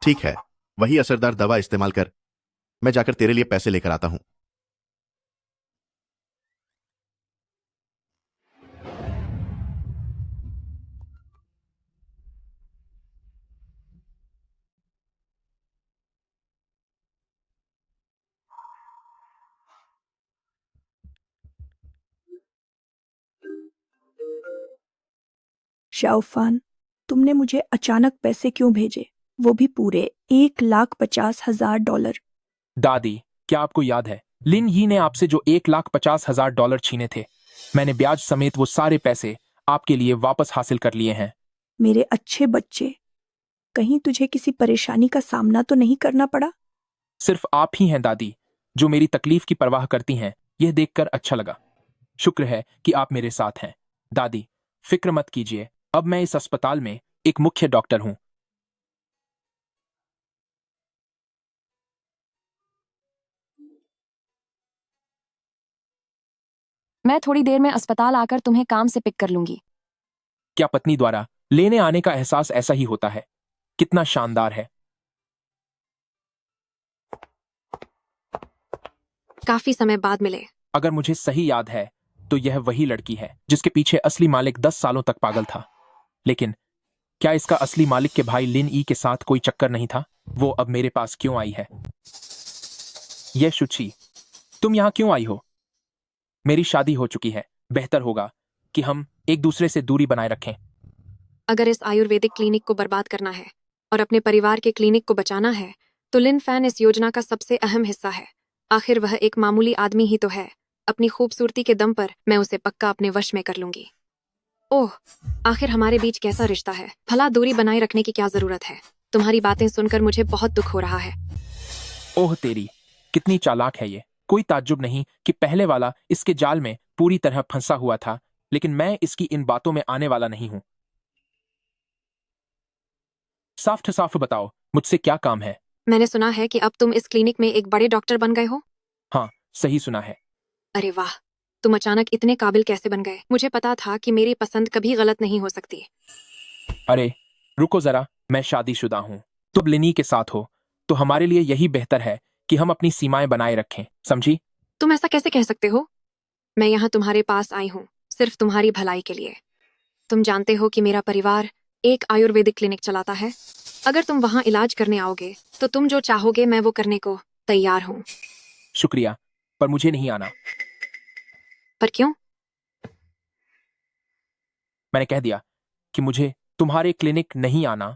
ठीक है, वही असरदार दवा इस्तेमाल कर। मैं जाकर तेरे लिए पैसे लेकर आता हूं। शाओफान, तुमने मुझे अचानक पैसे क्यों भेजे, वो भी पूरे $1,50,000? दादी, क्या आपको याद है लिन ही ने आपसे जो $1,50,000 छीने थे? मैंने ब्याज समेत वो सारे पैसे आपके लिए वापस हासिल कर लिए हैं। मेरे अच्छे बच्चे, कहीं तुझे किसी परेशानी का सामना तो नहीं करना पड़ा? सिर्फ आप ही हैं दादी जो मेरी तकलीफ की परवाह करती हैं। यह देखकर अच्छा लगा। शुक्र है कि आप मेरे साथ हैं। दादी, फिक्र मत कीजिए, अब मैं इस अस्पताल में एक मुख्य डॉक्टर हूं। मैं थोड़ी देर में अस्पताल आकर तुम्हें काम से पिक कर लूंगी। क्या पत्नी द्वारा लेने आने का एहसास ऐसा ही होता है? कितना शानदार है। काफी समय बाद मिले। अगर मुझे सही याद है तो यह वही लड़की है जिसके पीछे असली मालिक 10 सालों तक पागल था। लेकिन क्या इसका असली मालिक के भाई लिन ई के साथ कोई चक्कर नहीं था? वो अब मेरे पास क्यों आई है? यह शुची, तुम यहां क्यों आई हो? मेरी शादी हो चुकी है। बेहतर होगा कि हम एक दूसरे से दूरी बनाए रखें। अगर इस आयुर्वेदिक क्लिनिक को बर्बाद करना है और अपने परिवार के क्लिनिक को बचाना है तो लिन फैन इस योजना का सबसे अहम हिस्सा है। आखिर वह एक मामूली आदमी ही तो है। अपनी खूबसूरती के दम पर मैं उसे पक्का अपने वश में कर लूंगी। ओह, आखिर हमारे बीच कैसा रिश्ता है। भला दूरी बनाए रखने की क्या जरूरत है? तुम्हारी बातें सुनकर मुझे बहुत दुख हो रहा है। ओह तेरी, कितनी चालाक है ये। कोई ताज्जुब नहीं कि पहले वाला इसके जाल में पूरी तरह फंसा हुआ था, लेकिन मैं इसकी इन बातों में आने वाला नहीं हूं। साफ साफ बताओ, मुझसे क्या काम है? मैंने सुना है कि अब तुम इस क्लिनिक में एक बड़े डॉक्टर बन गए हो। हाँ, सही सुना है। अरे वाह, तुम अचानक इतने काबिल कैसे बन गए? मुझे पता था कि मेरी पसंद कभी गलत नहीं हो सकती। अरे रुको जरा, मैं शादीशुदा हूं। तुम लिनी के साथ हो तो हमारे लिए यही बेहतर है कि हम अपनी सीमाएं बनाए रखें, समझी? तुम ऐसा कैसे कह सकते हो? मैं यहाँ तुम्हारे पास आई हूँ सिर्फ तुम्हारी भलाई के लिए। तुम जानते हो कि मेरा परिवार एक आयुर्वेदिक क्लिनिक चलाता है। अगर तुम वहाँ इलाज करने आओगे तो तुम जो चाहोगे मैं वो करने को तैयार हूँ। शुक्रिया, पर मुझे नहीं आना। पर क्यों? मैंने कह दिया कि मुझे तुम्हारे क्लिनिक नहीं आना।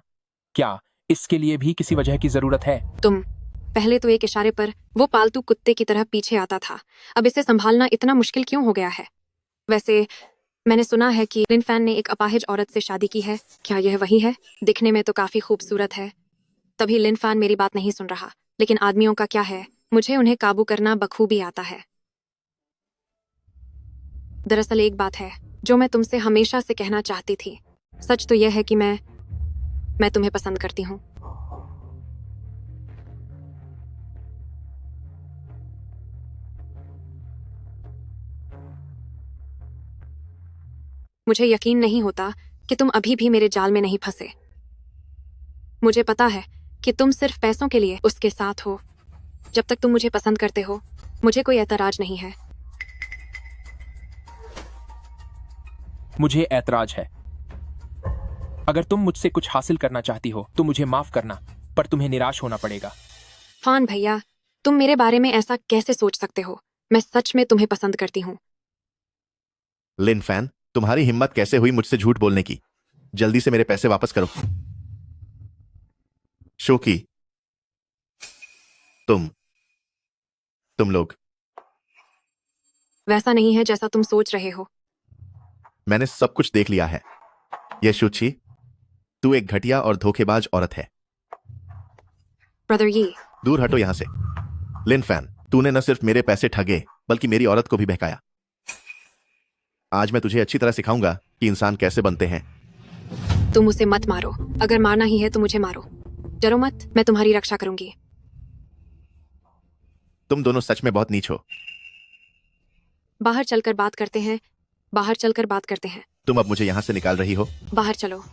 क्या इसके लिए भी किसी वजह की जरूरत है? तुम पहले तो एक इशारे पर वो पालतू कुत्ते की तरह पीछे आता था, अब इसे संभालना इतना मुश्किल क्यों हो गया है? वैसे मैंने सुना है कि लिन फैन ने एक अपाहिज औरत से शादी की है। क्या यह वही है? दिखने में तो काफी खूबसूरत है। तभी लिन फैन मेरी बात नहीं सुन रहा। लेकिन आदमियों का क्या है, मुझे उन्हें काबू करना बखूबी आता है। दरअसल एक बात है जो मैं तुमसे हमेशा से कहना चाहती थी। सच तो यह है कि मैं तुम्हें पसंद करती हूँ। मुझे यकीन नहीं होता कि तुम अभी भी मेरे जाल में नहीं फंसे। मुझे पता है कि तुम सिर्फ पैसों के लिए उसके साथ हो। जब तक तुम मुझे पसंद करते हो मुझे कोई ऐतराज नहीं है। मुझे ऐतराज है। अगर तुम मुझसे कुछ हासिल करना चाहती हो तो मुझे माफ करना, पर तुम्हें निराश होना पड़ेगा। फान भैया, तुम मेरे बारे में ऐसा कैसे सोच सकते हो? मैं सच में तुम्हें पसंद करती हूँ। लिन फैन, तुम्हारी हिम्मत कैसे हुई मुझसे झूठ बोलने की? जल्दी से मेरे पैसे वापस करो। शोकी, तुम लोग। वैसा नहीं है जैसा तुम सोच रहे हो। मैंने सब कुछ देख लिया है। यह शुची, तू एक घटिया और धोखेबाज औरत है। ब्रदर ये दूर हटो यहां से। लिन फैन, तूने न सिर्फ मेरे पैसे ठगे बल्कि मेरी औरत को भी बहकाया। आज मैं तुझे अच्छी तरह सिखाऊंगा कि इंसान कैसे बनते हैं। तुम उसे मत मारो। अगर मारना ही है तो मुझे मारो। डरो मत, मैं तुम्हारी रक्षा करूंगी। तुम दोनों सच में बहुत नीच हो। बाहर चलकर बात करते हैं। बाहर चलकर बात करते हैं। तुम अब मुझे यहां से निकाल रही हो। बाहर चलो।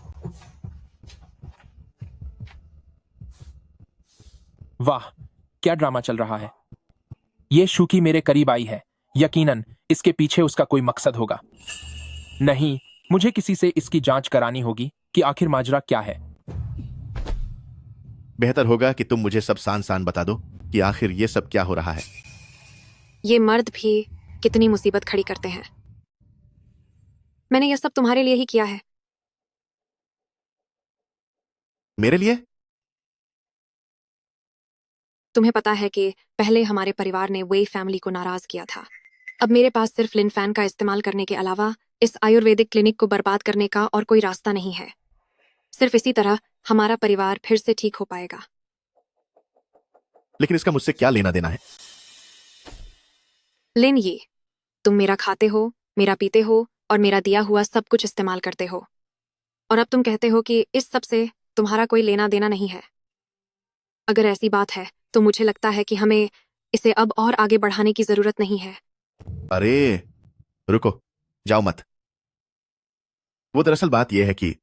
वाह, क्या ड्रामा चल रहा है। ये शुकी मेरे करीब आई है। यकीनन इसके पीछे उसका कोई मकसद होगा। नहीं, मुझे किसी से इसकी जांच करानी होगी कि आखिर माजरा क्या है। बेहतर होगा कि तुम मुझे सब सान सान बता दो कि आखिर ये सब क्या हो रहा है। ये मर्द भी कितनी मुसीबत खड़ी करते हैं। मैंने ये सब तुम्हारे लिए ही किया है। मेरे लिए? तुम्हें पता है कि पहले हमारे परिवार ने वेई फैमिली को नाराज किया था। अब मेरे पास सिर्फ लिन फैन का इस्तेमाल करने के अलावा इस आयुर्वेदिक क्लिनिक को बर्बाद करने का और कोई रास्ता नहीं है। सिर्फ इसी तरह हमारा परिवार फिर से ठीक हो पाएगा। लेकिन इसका मुझसे क्या लेना देना है? लिन, ये तुम मेरा खाते हो, मेरा पीते हो और मेरा दिया हुआ सब कुछ इस्तेमाल करते हो, और अब तुम कहते हो कि इस सब से तुम्हारा कोई लेना देना नहीं है। अगर ऐसी बात है तो मुझे लगता है कि हमें इसे अब और आगे बढ़ाने की जरूरत नहीं है। अरे रुको, जाओ मत। वो दरअसल बात यह है कि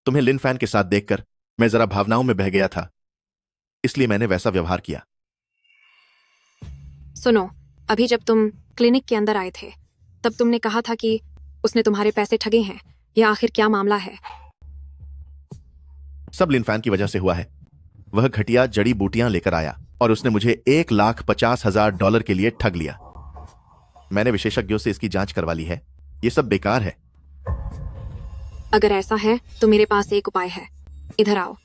तुम्हें लिन फैन के साथ देखकर मैं जरा भावनाओं में बह गया था, इसलिए मैंने वैसा व्यवहार किया। सुनो, अभी जब तुम क्लिनिक के अंदर आए थे तब तुमने कहा था कि उसने तुम्हारे पैसे ठगे हैं। यह आखिर क्या मामला है? सब लिन फैन की वजह से हुआ है। वह घटिया जड़ी बूटियां लेकर आया और उसने मुझे $1,50,000 के लिए ठग लिया। मैंने विशेषज्ञों से इसकी जांच करवा ली है। ये सब बेकार है। अगर ऐसा है तो मेरे पास एक उपाय है। इधर आओ।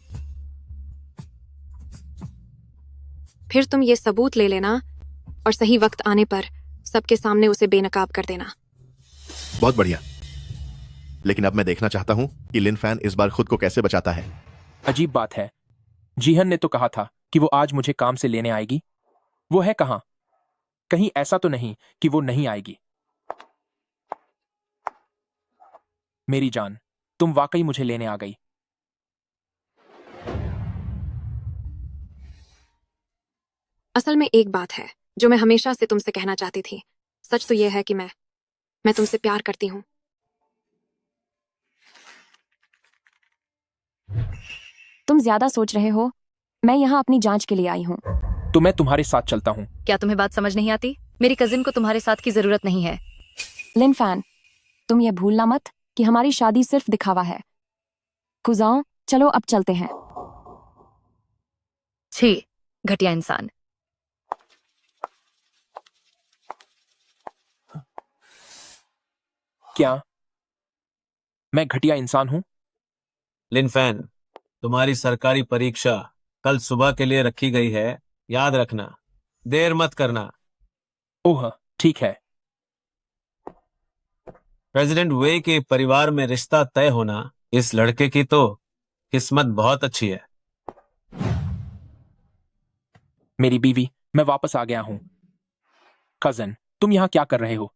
फिर तुम ये सबूत ले लेना और सही वक्त आने पर सबके सामने उसे बेनकाब कर देना। बहुत बढ़िया। लेकिन अब मैं देखना चाहता हूं कि लिन फैन इस बार खुद को कैसे बचाता है। अजीब बात है, जीहन ने तो कहा था कि वो आज मुझे काम से लेने आएगी। वो है कहाँ? कहीं ऐसा तो नहीं कि वो नहीं आएगी? मेरी जान, तुम वाकई मुझे लेने आ गई। असल में एक बात है जो मैं हमेशा से तुमसे कहना चाहती थी। सच तो यह है कि मैं तुमसे प्यार करती हूँ। तुम ज्यादा सोच रहे हो। मैं यहाँ अपनी जांच के लिए आई हूँ। तो मैं तुम्हारे साथ चलता हूँ। क्या तुम्हें बात समझ नहीं आती? मेरी कजिन को तुम्हारे साथ की जरूरत नहीं है। लिन फैन, तुम ये भूलना मत कि हमारी शादी सिर्फ दिखावा है। कुजाओ, चलो अब चलते हैं। छी, घटिया इंसान। क्या मैं घटिया इंसान हूँ? लिन फैन, तुम्हारी सरकारी परीक्षा कल सुबह के लिए रखी गई है। याद रखना, देर मत करना। ओह, ठीक है। प्रेसिडेंट वे के परिवार में रिश्ता तय होना इस लड़के की तो किस्मत बहुत अच्छी है। मेरी बीवी, मैं वापस आ गया हूँ। कजन, तुम यहाँ क्या कर रहे हो?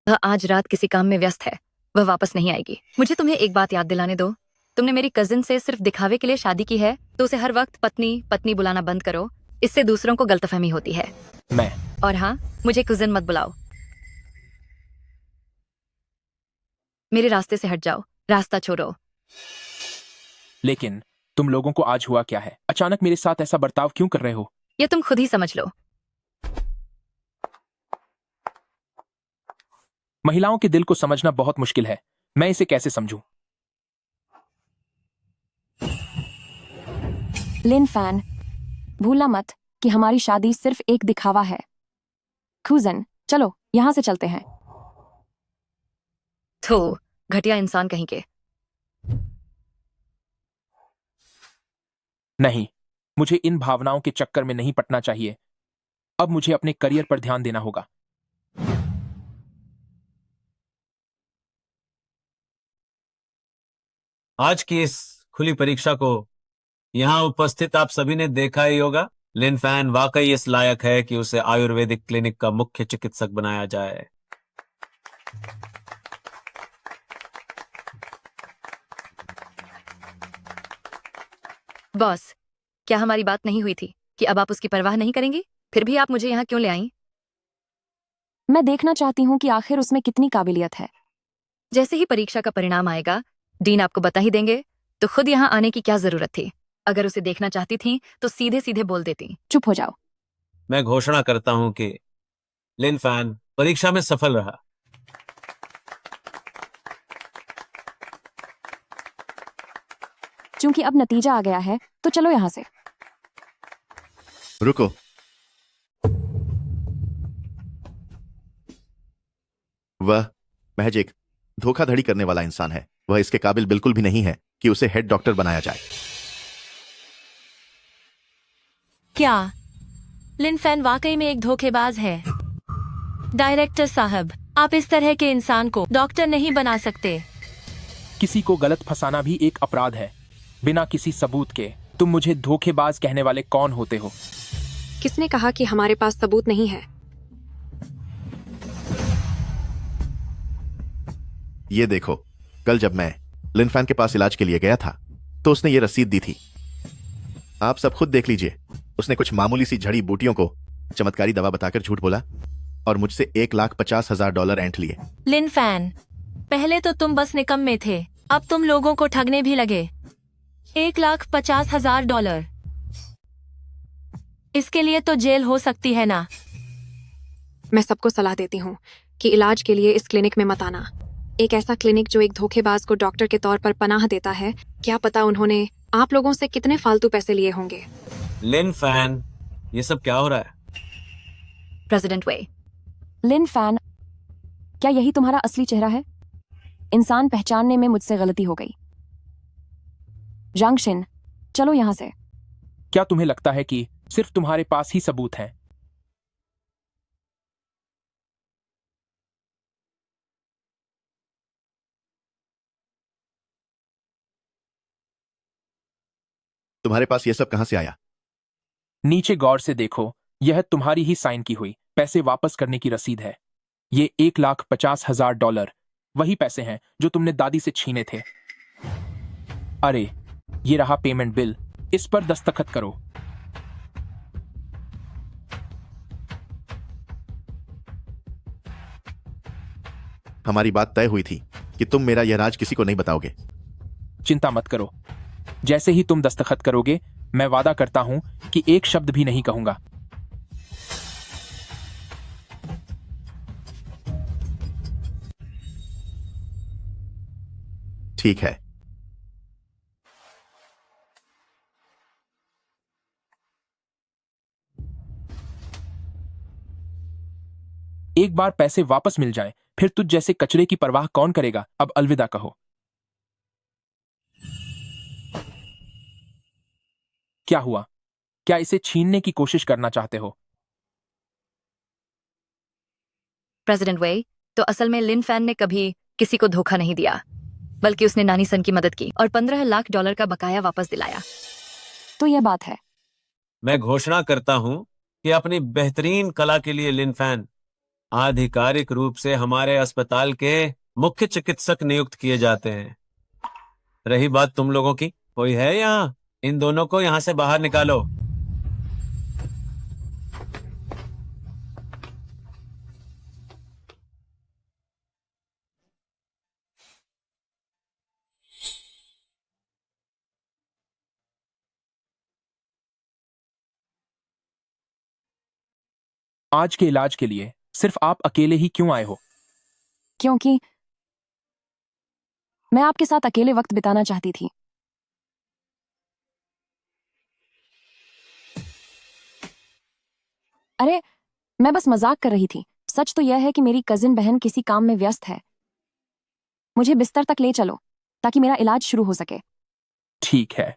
वह आज रात किसी काम में व्यस्त है। वह वापस नहीं आएगी। मुझे तुम्हें एक बात याद दिलाने दो। तुमने मेरी कजिन से सिर्फ दिखावे के लिए शादी की है, तो उसे हर वक्त पत्नी पत्नी बुलाना बंद करो। इससे दूसरों को गलतफहमी होती है। और हाँ, मुझे कजिन मत बुलाओ। मेरे रास्ते से हट जाओ। रास्ता छोड़ो। लेकिन तुम लोगों को आज हुआ क्या है? अचानक मेरे साथ ऐसा बर्ताव क्यों कर रहे हो? ये तुम खुद ही समझ लो। महिलाओं के दिल को समझना बहुत मुश्किल है। मैं इसे कैसे समझूं? लिन फैन, भूलना मत कि हमारी शादी सिर्फ एक दिखावा है। खुजन, चलो यहां से चलते हैं। थो, घटिया इंसान कहीं के। नहीं, मुझे इन भावनाओं के चक्कर में नहीं पड़ना चाहिए। अब मुझे अपने करियर पर ध्यान देना होगा। आज की इस खुली परीक्षा को यहाँ उपस्थित आप सभी ने देखा ही होगा। लिन फैन वाकई इस लायक है कि उसे आयुर्वेदिक क्लिनिक का मुख्य चिकित्सक बनाया जाए। बॉस, क्या हमारी बात नहीं हुई थी कि अब आप उसकी परवाह नहीं करेंगी? फिर भी आप मुझे यहाँ क्यों ले आई? मैं देखना चाहती हूँ कि आखिर उसमें कितनी काबिलियत है। जैसे ही परीक्षा का परिणाम आएगा, डीन आपको बता ही देंगे, तो खुद यहाँ आने की क्या जरूरत थी? अगर उसे देखना चाहती थी तो सीधे सीधे बोल देती। चुप हो जाओ। मैं घोषणा करता हूं कि लिन फैन परीक्षा में सफल रहा। क्योंकि अब नतीजा आ गया है तो चलो यहाँ से। रुको। वह महज एक धोखाधड़ी करने वाला इंसान है। वह इसके काबिल बिल्कुल भी नहीं है कि उसे हेड डॉक्टर बनाया जाए। क्या लिन फैन वाकई में एक धोखेबाज है? डायरेक्टर साहब, आप इस तरह के इंसान को डॉक्टर नहीं बना सकते। किसी को गलत फंसाना भी एक अपराध है, बिना किसी सबूत के। तुम मुझे धोखेबाज कहने वाले कौन होते हो? किसने कहा कि हमारे पास सबूत नहीं है? ये देखो, कल जब मैं लिन फैन के पास इलाज के लिए गया था तो उसने ये रसीद दी थी। आप सब खुद देख लीजिए। उसने कुछ मामूली सी जड़ी बूटियों को चमत्कारी दवा बताकर झूठ बोला और मुझसे $1,50,000 ऐंठ लिए। लिन फैन, पहले तो तुम बस निकम्मे थे, अब तुम लोगों को ठगने भी लगे। $1,50,000, इसके लिए तो जेल हो सकती है ना? मैं सबको सलाह देती हूँ कि इलाज के लिए इस क्लिनिक में मत आना। एक ऐसा क्लिनिक जो एक धोखेबाज को डॉक्टर के तौर पर पनाह देता है, क्या पता उन्होंने आप लोगों से कितने फालतू पैसे लिए होंगे। लिन फैन, ये सब क्या हो रहा है? प्रेसिडेंट वे, लिन फैन, क्या यही तुम्हारा असली चेहरा है? इंसान पहचानने में मुझसे गलती हो गई। जांगशिन, चलो यहाँ से। क्या तुम्हें लगता है कि सिर्फ तुम्हारे पास ही सबूत हैं? तुम्हारे पास ये सब कहां से आया? नीचे गौर से देखो, यह तुम्हारी ही साइन की हुई पैसे वापस करने की रसीद है। ये $1,50,000 वही पैसे हैं जो तुमने दादी से छीने थे। अरे, ये रहा पेमेंट बिल, इस पर दस्तखत करो। हमारी बात तय हुई थी कि तुम मेरा यह राज किसी को नहीं बताओगे। चिंता मत करो, जैसे ही तुम दस्तखत करोगे, मैं वादा करता हूं कि एक शब्द भी नहीं कहूंगा। ठीक है। एक बार पैसे वापस मिल जाएं, फिर तुझ जैसे कचरे की परवाह कौन करेगा? अब अलविदा कहो। क्या हुआ? क्या इसे छीनने की कोशिश करना चाहते हो? प्रेसिडेंट वे, तो असल में लिन फैन ने कभी किसी को धोखा नहीं दिया, बल्कि उसने नानी सन की मदद की और $15 लाख का बकाया वापस दिलाया। तो यह बात है। मैं घोषणा करता हूं कि अपनी बेहतरीन कला के लिए लिन फैन आधिकारिक रूप से हमारे अस्पताल के मुख्य चिकित्सक नियुक्त किए जाते हैं। रही बात तुम लोगों की, कोई है यहाँ? इन दोनों को यहाँ से बाहर निकालो। आज के इलाज के लिए सिर्फ आप अकेले ही क्यों आए हो? क्योंकि मैं आपके साथ अकेले वक्त बिताना चाहती थी। अरे, मैं बस मजाक कर रही थी। सच तो यह है कि मेरी कजिन बहन किसी काम में व्यस्त है। मुझे बिस्तर तक ले चलो ताकि मेरा इलाज शुरू हो सके। ठीक है।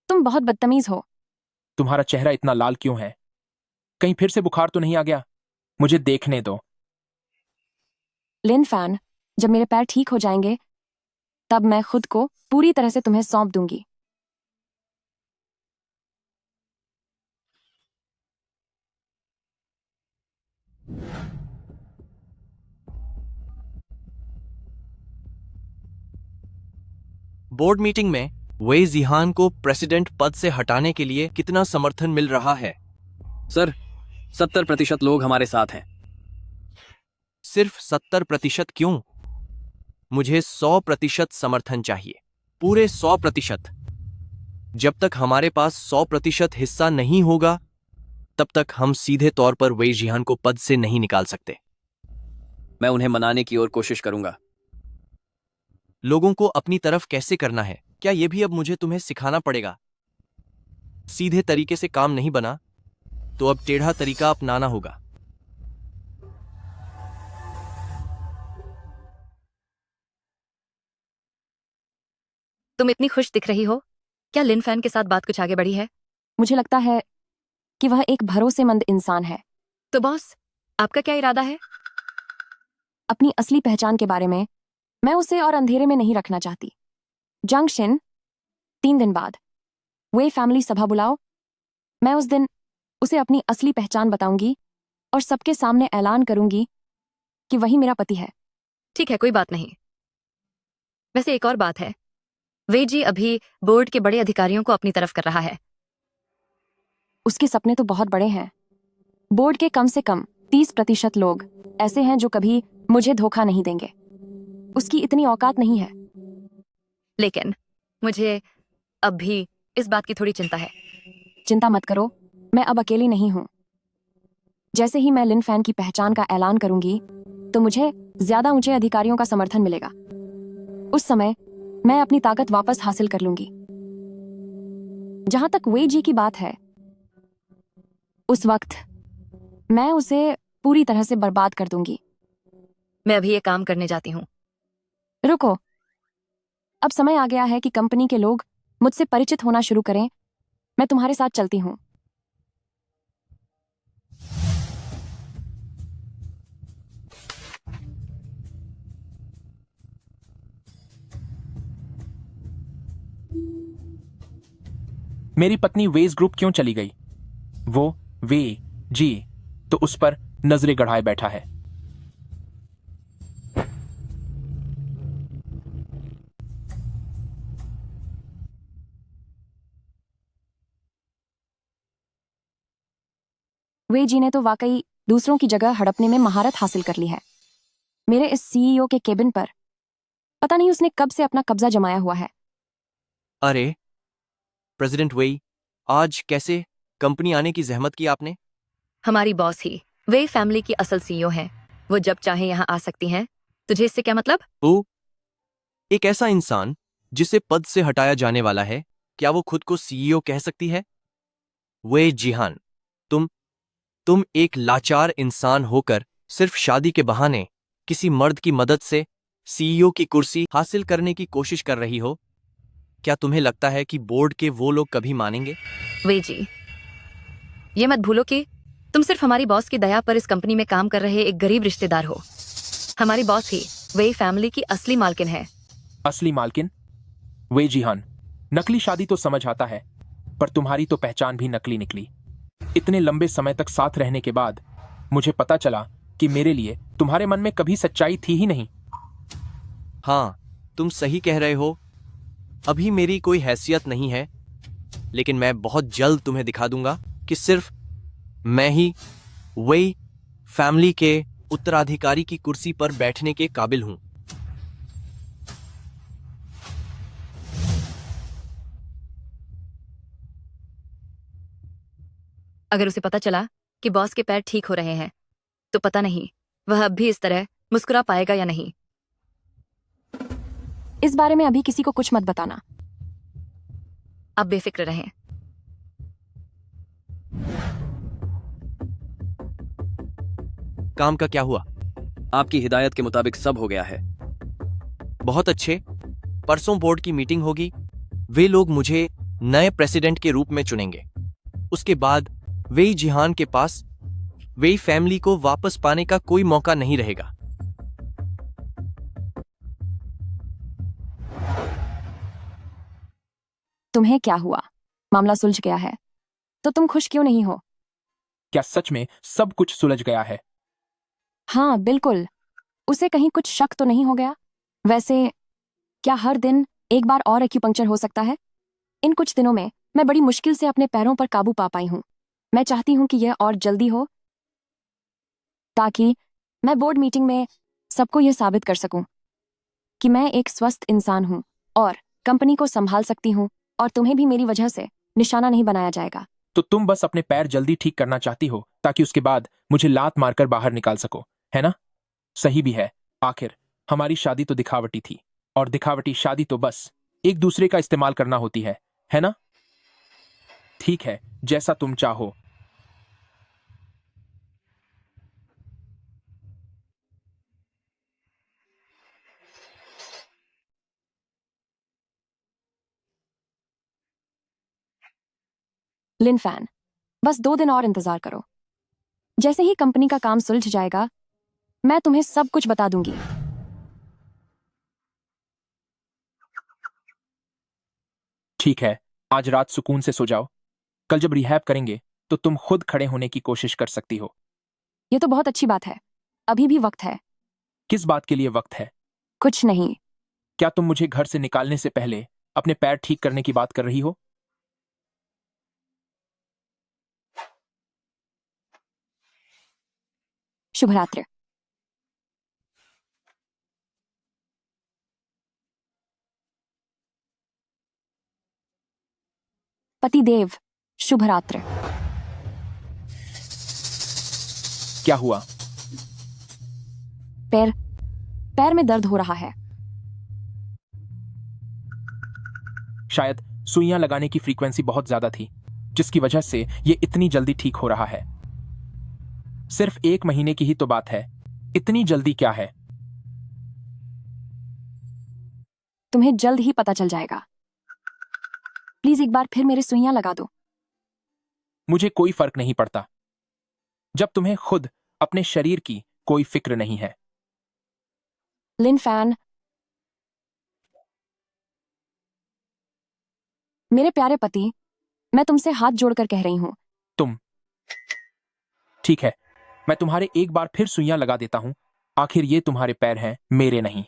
तुम बहुत बदतमीज हो। तुम्हारा चेहरा इतना लाल क्यों है? कहीं फिर से बुखार तो नहीं आ गया? मुझे देखने दो। लिन फैन, जब मेरे पैर ठीक हो जाएंगे तब मैं खुद को पूरी तरह से तुम्हें सौंप दूंगी। बोर्ड मीटिंग में वेई जिहान को प्रेसिडेंट पद से हटाने के लिए कितना समर्थन मिल रहा है? सर, 70% लोग हमारे साथ हैं। सिर्फ 70% क्यों? मुझे 100% समर्थन चाहिए, पूरे 100%। जब तक हमारे पास 100% हिस्सा नहीं होगा तब तक हम सीधे तौर पर वेई जिहान को पद से नहीं निकाल सकते। मैं उन्हें मनाने की और कोशिश करूंगा। लोगों को अपनी तरफ कैसे करना है, क्या यह भी अब मुझे तुम्हें सिखाना पड़ेगा? सीधे तरीके से काम नहीं बना तो अब टेढ़ा तरीका अपनाना होगा। तुम इतनी खुश दिख रही हो, क्या लिन फैन के साथ बात कुछ आगे बढ़ी है? मुझे लगता है कि वह एक भरोसेमंद इंसान है। तो बॉस, आपका क्या इरादा है? अपनी असली पहचान के बारे में मैं उसे और अंधेरे में नहीं रखना चाहती। जंक्शन 3 दिन बाद वे फैमिली सभा बुलाओ। मैं उस दिन उसे अपनी असली पहचान बताऊंगी और सबके सामने ऐलान करूंगी कि वही मेरा पति है। ठीक है, कोई बात नहीं। वैसे एक और बात है, वे जी अभी बोर्ड के बड़े अधिकारियों को अपनी तरफ कर रहा है। उसके सपने तो बहुत बड़े हैं। बोर्ड के कम से कम 30% लोग ऐसे हैं जो कभी मुझे धोखा नहीं देंगे। उसकी इतनी औकात नहीं है। लेकिन मुझे अब भी इस बात की थोड़ी चिंता है। चिंता मत करो, मैं अब अकेली नहीं हूं। जैसे ही मैं लिन फैन की पहचान का ऐलान करूंगी तो मुझे ज्यादा ऊंचे अधिकारियों का समर्थन मिलेगा। उस समय मैं अपनी ताकत वापस हासिल कर लूंगी। जहां तक वे जी की बात है, उस वक्त मैं उसे पूरी तरह से बर्बाद कर दूंगी। मैं अभी ये काम करने जाती हूँ। रुको, अब समय आ गया है कि कंपनी के लोग मुझसे परिचित होना शुरू करें। मैं तुम्हारे साथ चलती हूँ। मेरी पत्नी वेज ग्रुप क्यों चली गई? वो वे जी तो उस पर नजरें गड़ाए बैठा है। वे जी ने तो वाकई दूसरों की जगह हड़पने में महारत हासिल कर ली है। मेरे इस सीईओ के केबिन पर पता नहीं उसने कब से अपना कब्जा जमाया हुआ है। अरे प्रेसिडेंट वेई, आज कैसे कंपनी आने की जहमत की आपने? हमारी बॉस ही वे फैमिली की असल सीईओ हैं। वो जब चाहे यहाँ आ सकती हैं। तुझे इससे क्या मतलब? ओ, एक ऐसा इंसान जिसे पद से हटाया जाने वाला है, क्या वो खुद को सीईओ कह सकती है? वे जिहान, तुम एक लाचार इंसान होकर सिर्फ शादी के बहाने किसी मर्द की मदद से सीईओ की कुर्सी हासिल करने की कोशिश कर रही हो। क्या तुम्हें लगता है कि बोर्ड के वो लोग कभी मानेंगे? वे जी, ये मत भूलो कि तुम सिर्फ हमारी बॉस की दया पर इस कंपनी में काम कर रहे एक गरीब रिश्तेदार हो। हमारी बॉस ही वे फैमिली की असली मालकिन है। असली मालकिन? वे जिहान, नकली शादी तो समझ आता है, पर तुम्हारी तो पहचान भी नकली निकली। इतने लंबे समय तक साथ रहने के बाद मुझे पता चला कि मेरे लिए तुम्हारे मन में कभी सच्चाई थी ही नहीं। हाँ, तुम सही कह रहे हो। अभी मेरी कोई हैसियत नहीं है, लेकिन मैं बहुत जल्द तुम्हें दिखा दूंगा कि सिर्फ मैं ही वेई फैमिली के उत्तराधिकारी की कुर्सी पर बैठने के काबिल हूं। अगर उसे पता चला कि बॉस के पैर ठीक हो रहे हैं तो पता नहीं वह अब भी इस तरह मुस्कुरा पाएगा या नहीं। इस बारे में अभी किसी को कुछ मत बताना। आप बेफिक्र रहें। काम का क्या हुआ? आपकी हिदायत के मुताबिक सब हो गया है। बहुत अच्छे। परसों बोर्ड की मीटिंग होगी। वे लोग मुझे नए प्रेसिडेंट के रूप में चुनेंगे। उसके बाद वेई जिहान के पास वेई फैमिली को वापस पाने का कोई मौका नहीं रहेगा। तुम्हें क्या हुआ? मामला सुलझ गया है तो तुम खुश क्यों नहीं हो? क्या सच में सब कुछ सुलझ गया है? हाँ बिल्कुल। उसे कहीं कुछ शक तो नहीं हो गया? वैसे क्या हर दिन एक बार और एक्यूपंक्चर हो सकता है। इन कुछ दिनों में मैं बड़ी मुश्किल से अपने पैरों पर काबू पा पाई हूँ। मैं चाहती हूँ कि यह और जल्दी हो, ताकि मैं बोर्ड मीटिंग में सबको यह साबित कर सकूं कि मैं एक स्वस्थ इंसान हूँ और कंपनी को संभाल सकती हूँ, और तुम्हें भी मेरी वजह से निशाना नहीं बनाया जाएगा। तो तुम बस अपने पैर जल्दी ठीक करना चाहती हो ताकि उसके बाद मुझे लात मारकर बाहर निकाल सको, है ना? सही भी है। आखिर हमारी शादी तो दिखावटी थी, और दिखावटी शादी तो बस एक दूसरे का इस्तेमाल करना होती है ना? ठीक है, जैसा तुम चाहो। लिन फैन, बस 2 दिन और इंतजार करो। जैसे ही कंपनी का काम सुलझ जाएगा, मैं तुम्हें सब कुछ बता दूंगी। ठीक है, आज रात सुकून से सो जाओ। कल जब रिहैब करेंगे तो तुम खुद खड़े होने की कोशिश कर सकती हो। ये तो बहुत अच्छी बात है। अभी भी वक्त है। किस बात के लिए वक्त है? कुछ नहीं। क्या तुम मुझे घर से निकालने से पहले अपने पैर ठीक करने की बात कर रही हो? शुभ रात्रि। पतिदेव, शुभ रात्रि। क्या हुआ? पैर में दर्द हो रहा है। शायद सुइयां लगाने की फ्रीक्वेंसी बहुत ज्यादा थी, जिसकी वजह से ये इतनी जल्दी ठीक हो रहा है। सिर्फ 1 महीने की ही तो बात है, इतनी जल्दी क्या है? तुम्हें जल्द ही पता चल जाएगा। प्लीज एक बार फिर मेरे सुइयां लगा दो। मुझे कोई फर्क नहीं पड़ता जब तुम्हें खुद अपने शरीर की कोई फिक्र नहीं है। लिन फैन, मेरे प्यारे पति, मैं तुमसे हाथ जोड़कर कह रही हूं। तुम ठीक है, मैं तुम्हारे एक बार फिर सुइयां लगा देता हूं। आखिर ये तुम्हारे पैर हैं, मेरे नहीं।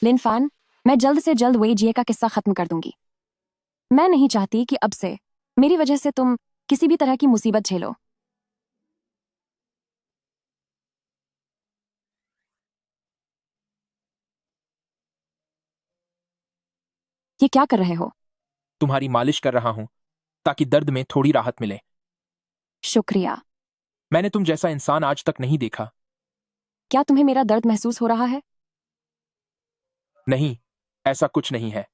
लिन फैन, मैं जल्द से जल्द वे जिए का किस्सा खत्म कर दूंगी। मैं नहीं चाहती कि अब से मेरी वजह से तुम किसी भी तरह की मुसीबत झेलो। ये क्या कर रहे हो? तुम्हारी मालिश कर रहा हूं ताकि दर्द में थोड़ी राहत मिले। शुक्रिया। मैंने तुम जैसा इंसान आज तक नहीं देखा। क्या तुम्हें मेरा दर्द महसूस हो रहा है? नहीं, ऐसा कुछ नहीं है।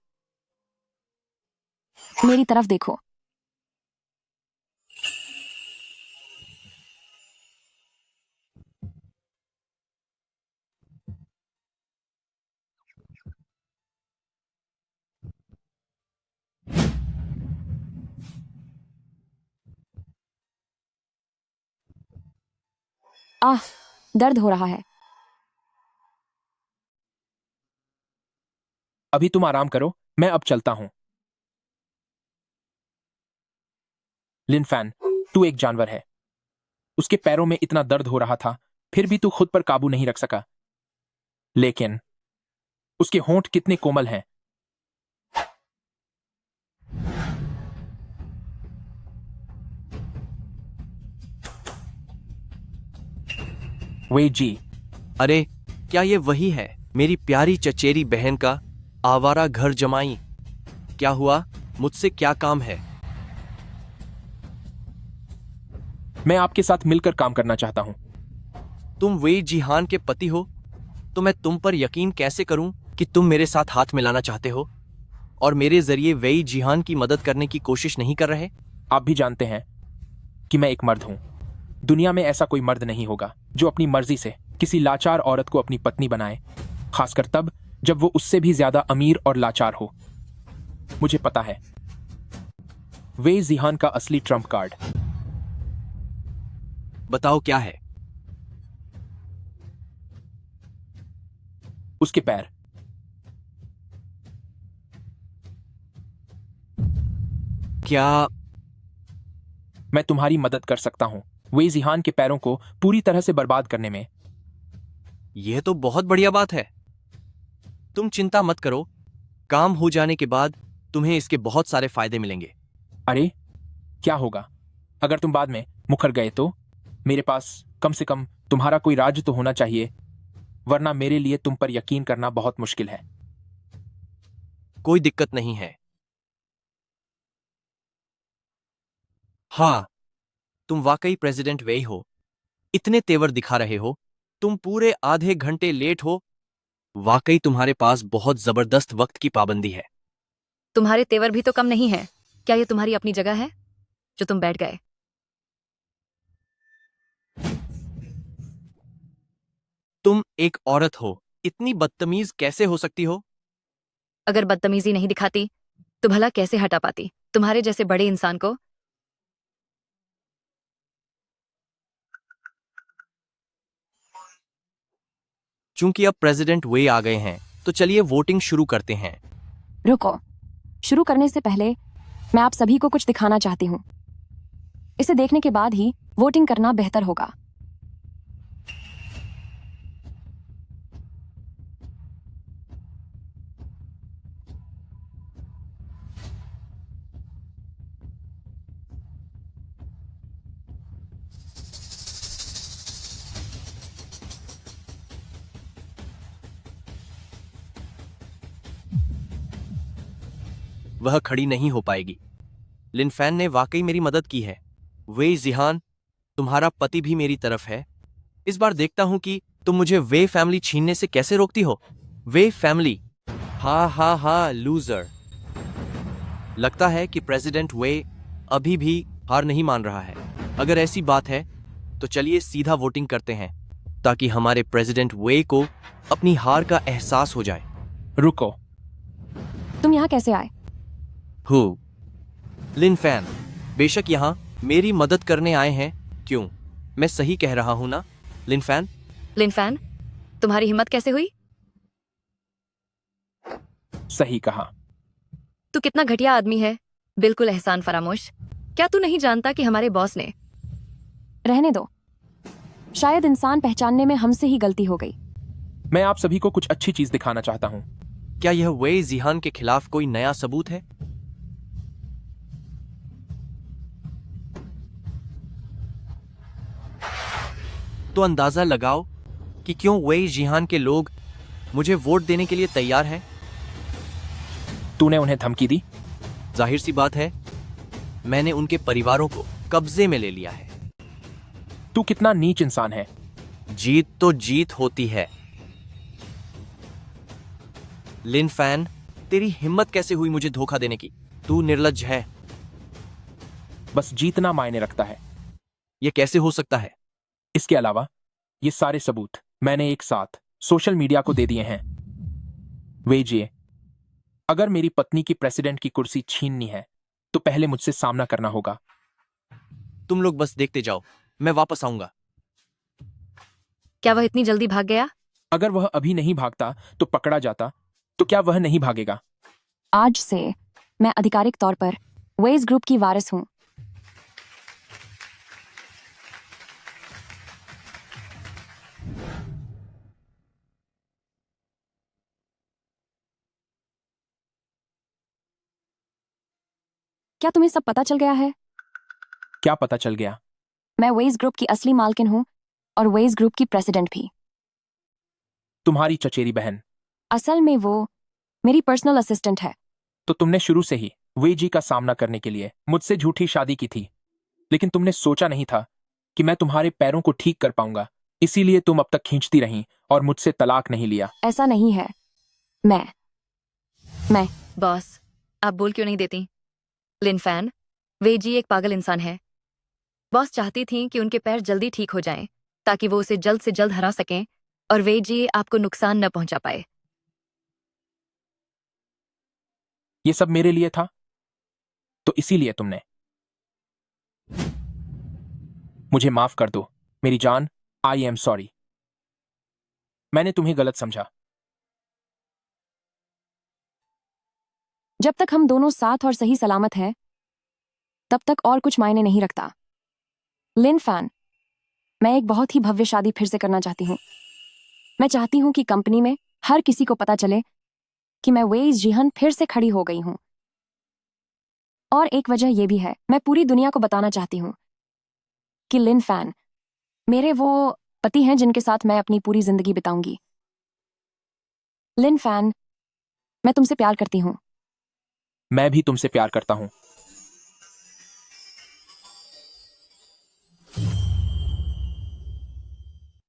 मेरी तरफ देखो। आह, दर्द हो रहा है। अभी तुम आराम करो, मैं अब चलता हूं। लिन फैन, तू एक जानवर है। उसके पैरों में इतना दर्द हो रहा था, फिर भी तू खुद पर काबू नहीं रख सका। लेकिन उसके होंठ कितने कोमल हैं। वे जी, अरे, क्या ये वही है, मेरी प्यारी चचेरी बहन का आवारा घर जमाई? क्या हुआ? मुझसे क्या काम है? मैं आपके साथ मिलकर काम करना चाहता हूं। तुम वेई जिहान के पति हो, तो मैं तुम पर यकीन कैसे करूं कि तुम मेरे साथ हाथ मिलाना चाहते हो और मेरे जरिए वेई जिहान की मदद करने की कोशिश नहीं कर रहे? आप भी जानते हैं कि मैं एक मर्द हूं। दुनिया में ऐसा कोई मर्द नहीं होगा जो अपनी मर्जी से किसी लाचार औरत को अपनी पत्नी बनाए, खासकर तब जब वो उससे भी ज्यादा अमीर और लाचार हो। मुझे पता है वेई जिहान का असली ट्रम्प कार्ड। बताओ क्या है। उसके पैर। क्या मैं तुम्हारी मदद कर सकता हूं वे जिहान के पैरों को पूरी तरह से बर्बाद करने में। यह तो बहुत बढ़िया बात है। तुम चिंता मत करो, काम हो जाने के बाद तुम्हें इसके बहुत सारे फायदे मिलेंगे। अरे क्या होगा अगर तुम बाद में मुकर गए तो? मेरे पास कम से कम तुम्हारा कोई राज तो होना चाहिए, वरना मेरे लिए तुम पर यकीन करना बहुत मुश्किल है। कोई दिक्कत नहीं है। हाँ, तुम वाकई प्रेसिडेंट वेई हो। इतने तेवर दिखा रहे हो, तुम पूरे आधे घंटे लेट हो। वाकई तुम्हारे पास बहुत जबरदस्त वक्त की पाबंदी है। तुम्हारे तेवर भी तो कम नहीं है। क्या ये तुम्हारी अपनी जगह है जो तुम बैठ गए? तुम एक औरत हो, इतनी बदतमीज कैसे हो सकती हो? अगर बदतमीजी नहीं दिखाती तो भला कैसे हटा पाती तुम्हारे जैसे बड़े इंसान को? चूंकि अब प्रेसिडेंट वे आ गए हैं, तो चलिए वोटिंग शुरू करते हैं। रुको, शुरू करने से पहले मैं आप सभी को कुछ दिखाना चाहती हूँ। इसे देखने के बाद ही वोटिंग करना बेहतर होगा। वह खड़ी नहीं हो पाएगी। लिनफैन ने वाकई मेरी मदद की है। वे जिहान, तुम्हारा पति भी मेरी तरफ है। इस बार देखता हूं कि तुम मुझे वे फैमिली छीनने से कैसे रोकती हो। वे फैमिली, हा हा हा, लूजर। लगता है कि प्रेसिडेंट वे अभी भी हार नहीं मान रहा है। अगर ऐसी बात है तो चलिए सीधा वोटिंग करते हैं, ताकि हमारे प्रेसिडेंट वे को अपनी हार का एहसास हो जाए। रुको, तुम यहाँ कैसे आए? हु? लिनफैन बेशक यहाँ मेरी मदद करने आए हैं। क्यों, मैं सही कह रहा हूं ना लिनफैन? लिनफैन, तुम्हारी हिम्मत कैसे हुई? सही कहा। तू कितना घटिया आदमी है, बिल्कुल एहसान फरामोश। क्या तू नहीं जानता कि हमारे बॉस ने? रहने दो, शायद इंसान पहचानने में हमसे ही गलती हो गई। मैं आप सभी को कुछ अच्छी चीज दिखाना चाहता हूं। क्या यह वे जिहान के खिलाफ कोई नया सबूत है? तो अंदाजा लगाओ कि क्यों वे जिहान के लोग मुझे वोट देने के लिए तैयार हैं। तूने उन्हें धमकी दी? जाहिर सी बात है, मैंने उनके परिवारों को कब्जे में ले लिया है। तू कितना नीच इंसान है। जीत तो जीत होती है। लिनफैन, तेरी हिम्मत कैसे हुई मुझे धोखा देने की? तू निर्लज्ज है। बस जीतना मायने रखता है। यह कैसे हो सकता है? इसके अलावा ये सारे सबूत मैंने एक साथ सोशल मीडिया को दे दिए हैं। वेजिए, अगर मेरी पत्नी की प्रेसिडेंट की कुर्सी छीननी है तो पहले मुझसे सामना करना होगा। तुम लोग बस देखते जाओ, मैं वापस आऊंगा। क्या वह इतनी जल्दी भाग गया? अगर वह अभी नहीं भागता तो पकड़ा जाता, तो क्या वह नहीं भागेगा? आज से मैं आधिकारिक तौर पर वेज ग्रुप की वारिस हूँ। क्या तुम्हें सब पता चल गया है? क्या पता चल गया? मैं वेज ग्रुप की असली मालकिन हूँ और वेज ग्रुप की प्रेसिडेंट भी। तुम्हारी चचेरी बहन? असल में वो मेरी पर्सनल असिस्टेंट है। तो तुमने शुरू से ही वेजी का सामना करने के लिए मुझसे झूठी शादी की थी, लेकिन तुमने सोचा नहीं था कि मैं तुम्हारे पैरों को ठीक कर पाऊंगा। इसीलिए तुम अब तक खींचती रही और मुझसे तलाक नहीं लिया। ऐसा नहीं है। मैं बॉस, आप बोल क्यों नहीं देती? लिनफैन, वेजी एक पागल इंसान है। बॉस चाहती थी कि उनके पैर जल्दी ठीक हो जाएं, ताकि वो उसे जल्द से जल्द हरा सकें और वेजी आपको नुकसान न पहुंचा पाए। ये सब मेरे लिए था, तो इसीलिए तुमने। मुझे माफ कर दो मेरी जान, आई एम सॉरी। मैंने तुम्हें गलत समझा। जब तक हम दोनों साथ और सही सलामत हैं तब तक और कुछ मायने नहीं रखता। लिन फैन, मैं एक बहुत ही भव्य शादी फिर से करना चाहती हूँ। मैं चाहती हूँ कि कंपनी में हर किसी को पता चले कि मैं वेइज जिहन फिर से खड़ी हो गई हूँ। और एक वजह यह भी है, मैं पूरी दुनिया को बताना चाहती हूँ कि लिन फैन मेरे वो पति हैं जिनके साथ मैं अपनी पूरी जिंदगी बिताऊंगी। लिन फैन, मैं तुमसे प्यार करती हूँ। मैं भी तुमसे प्यार करता हूँ।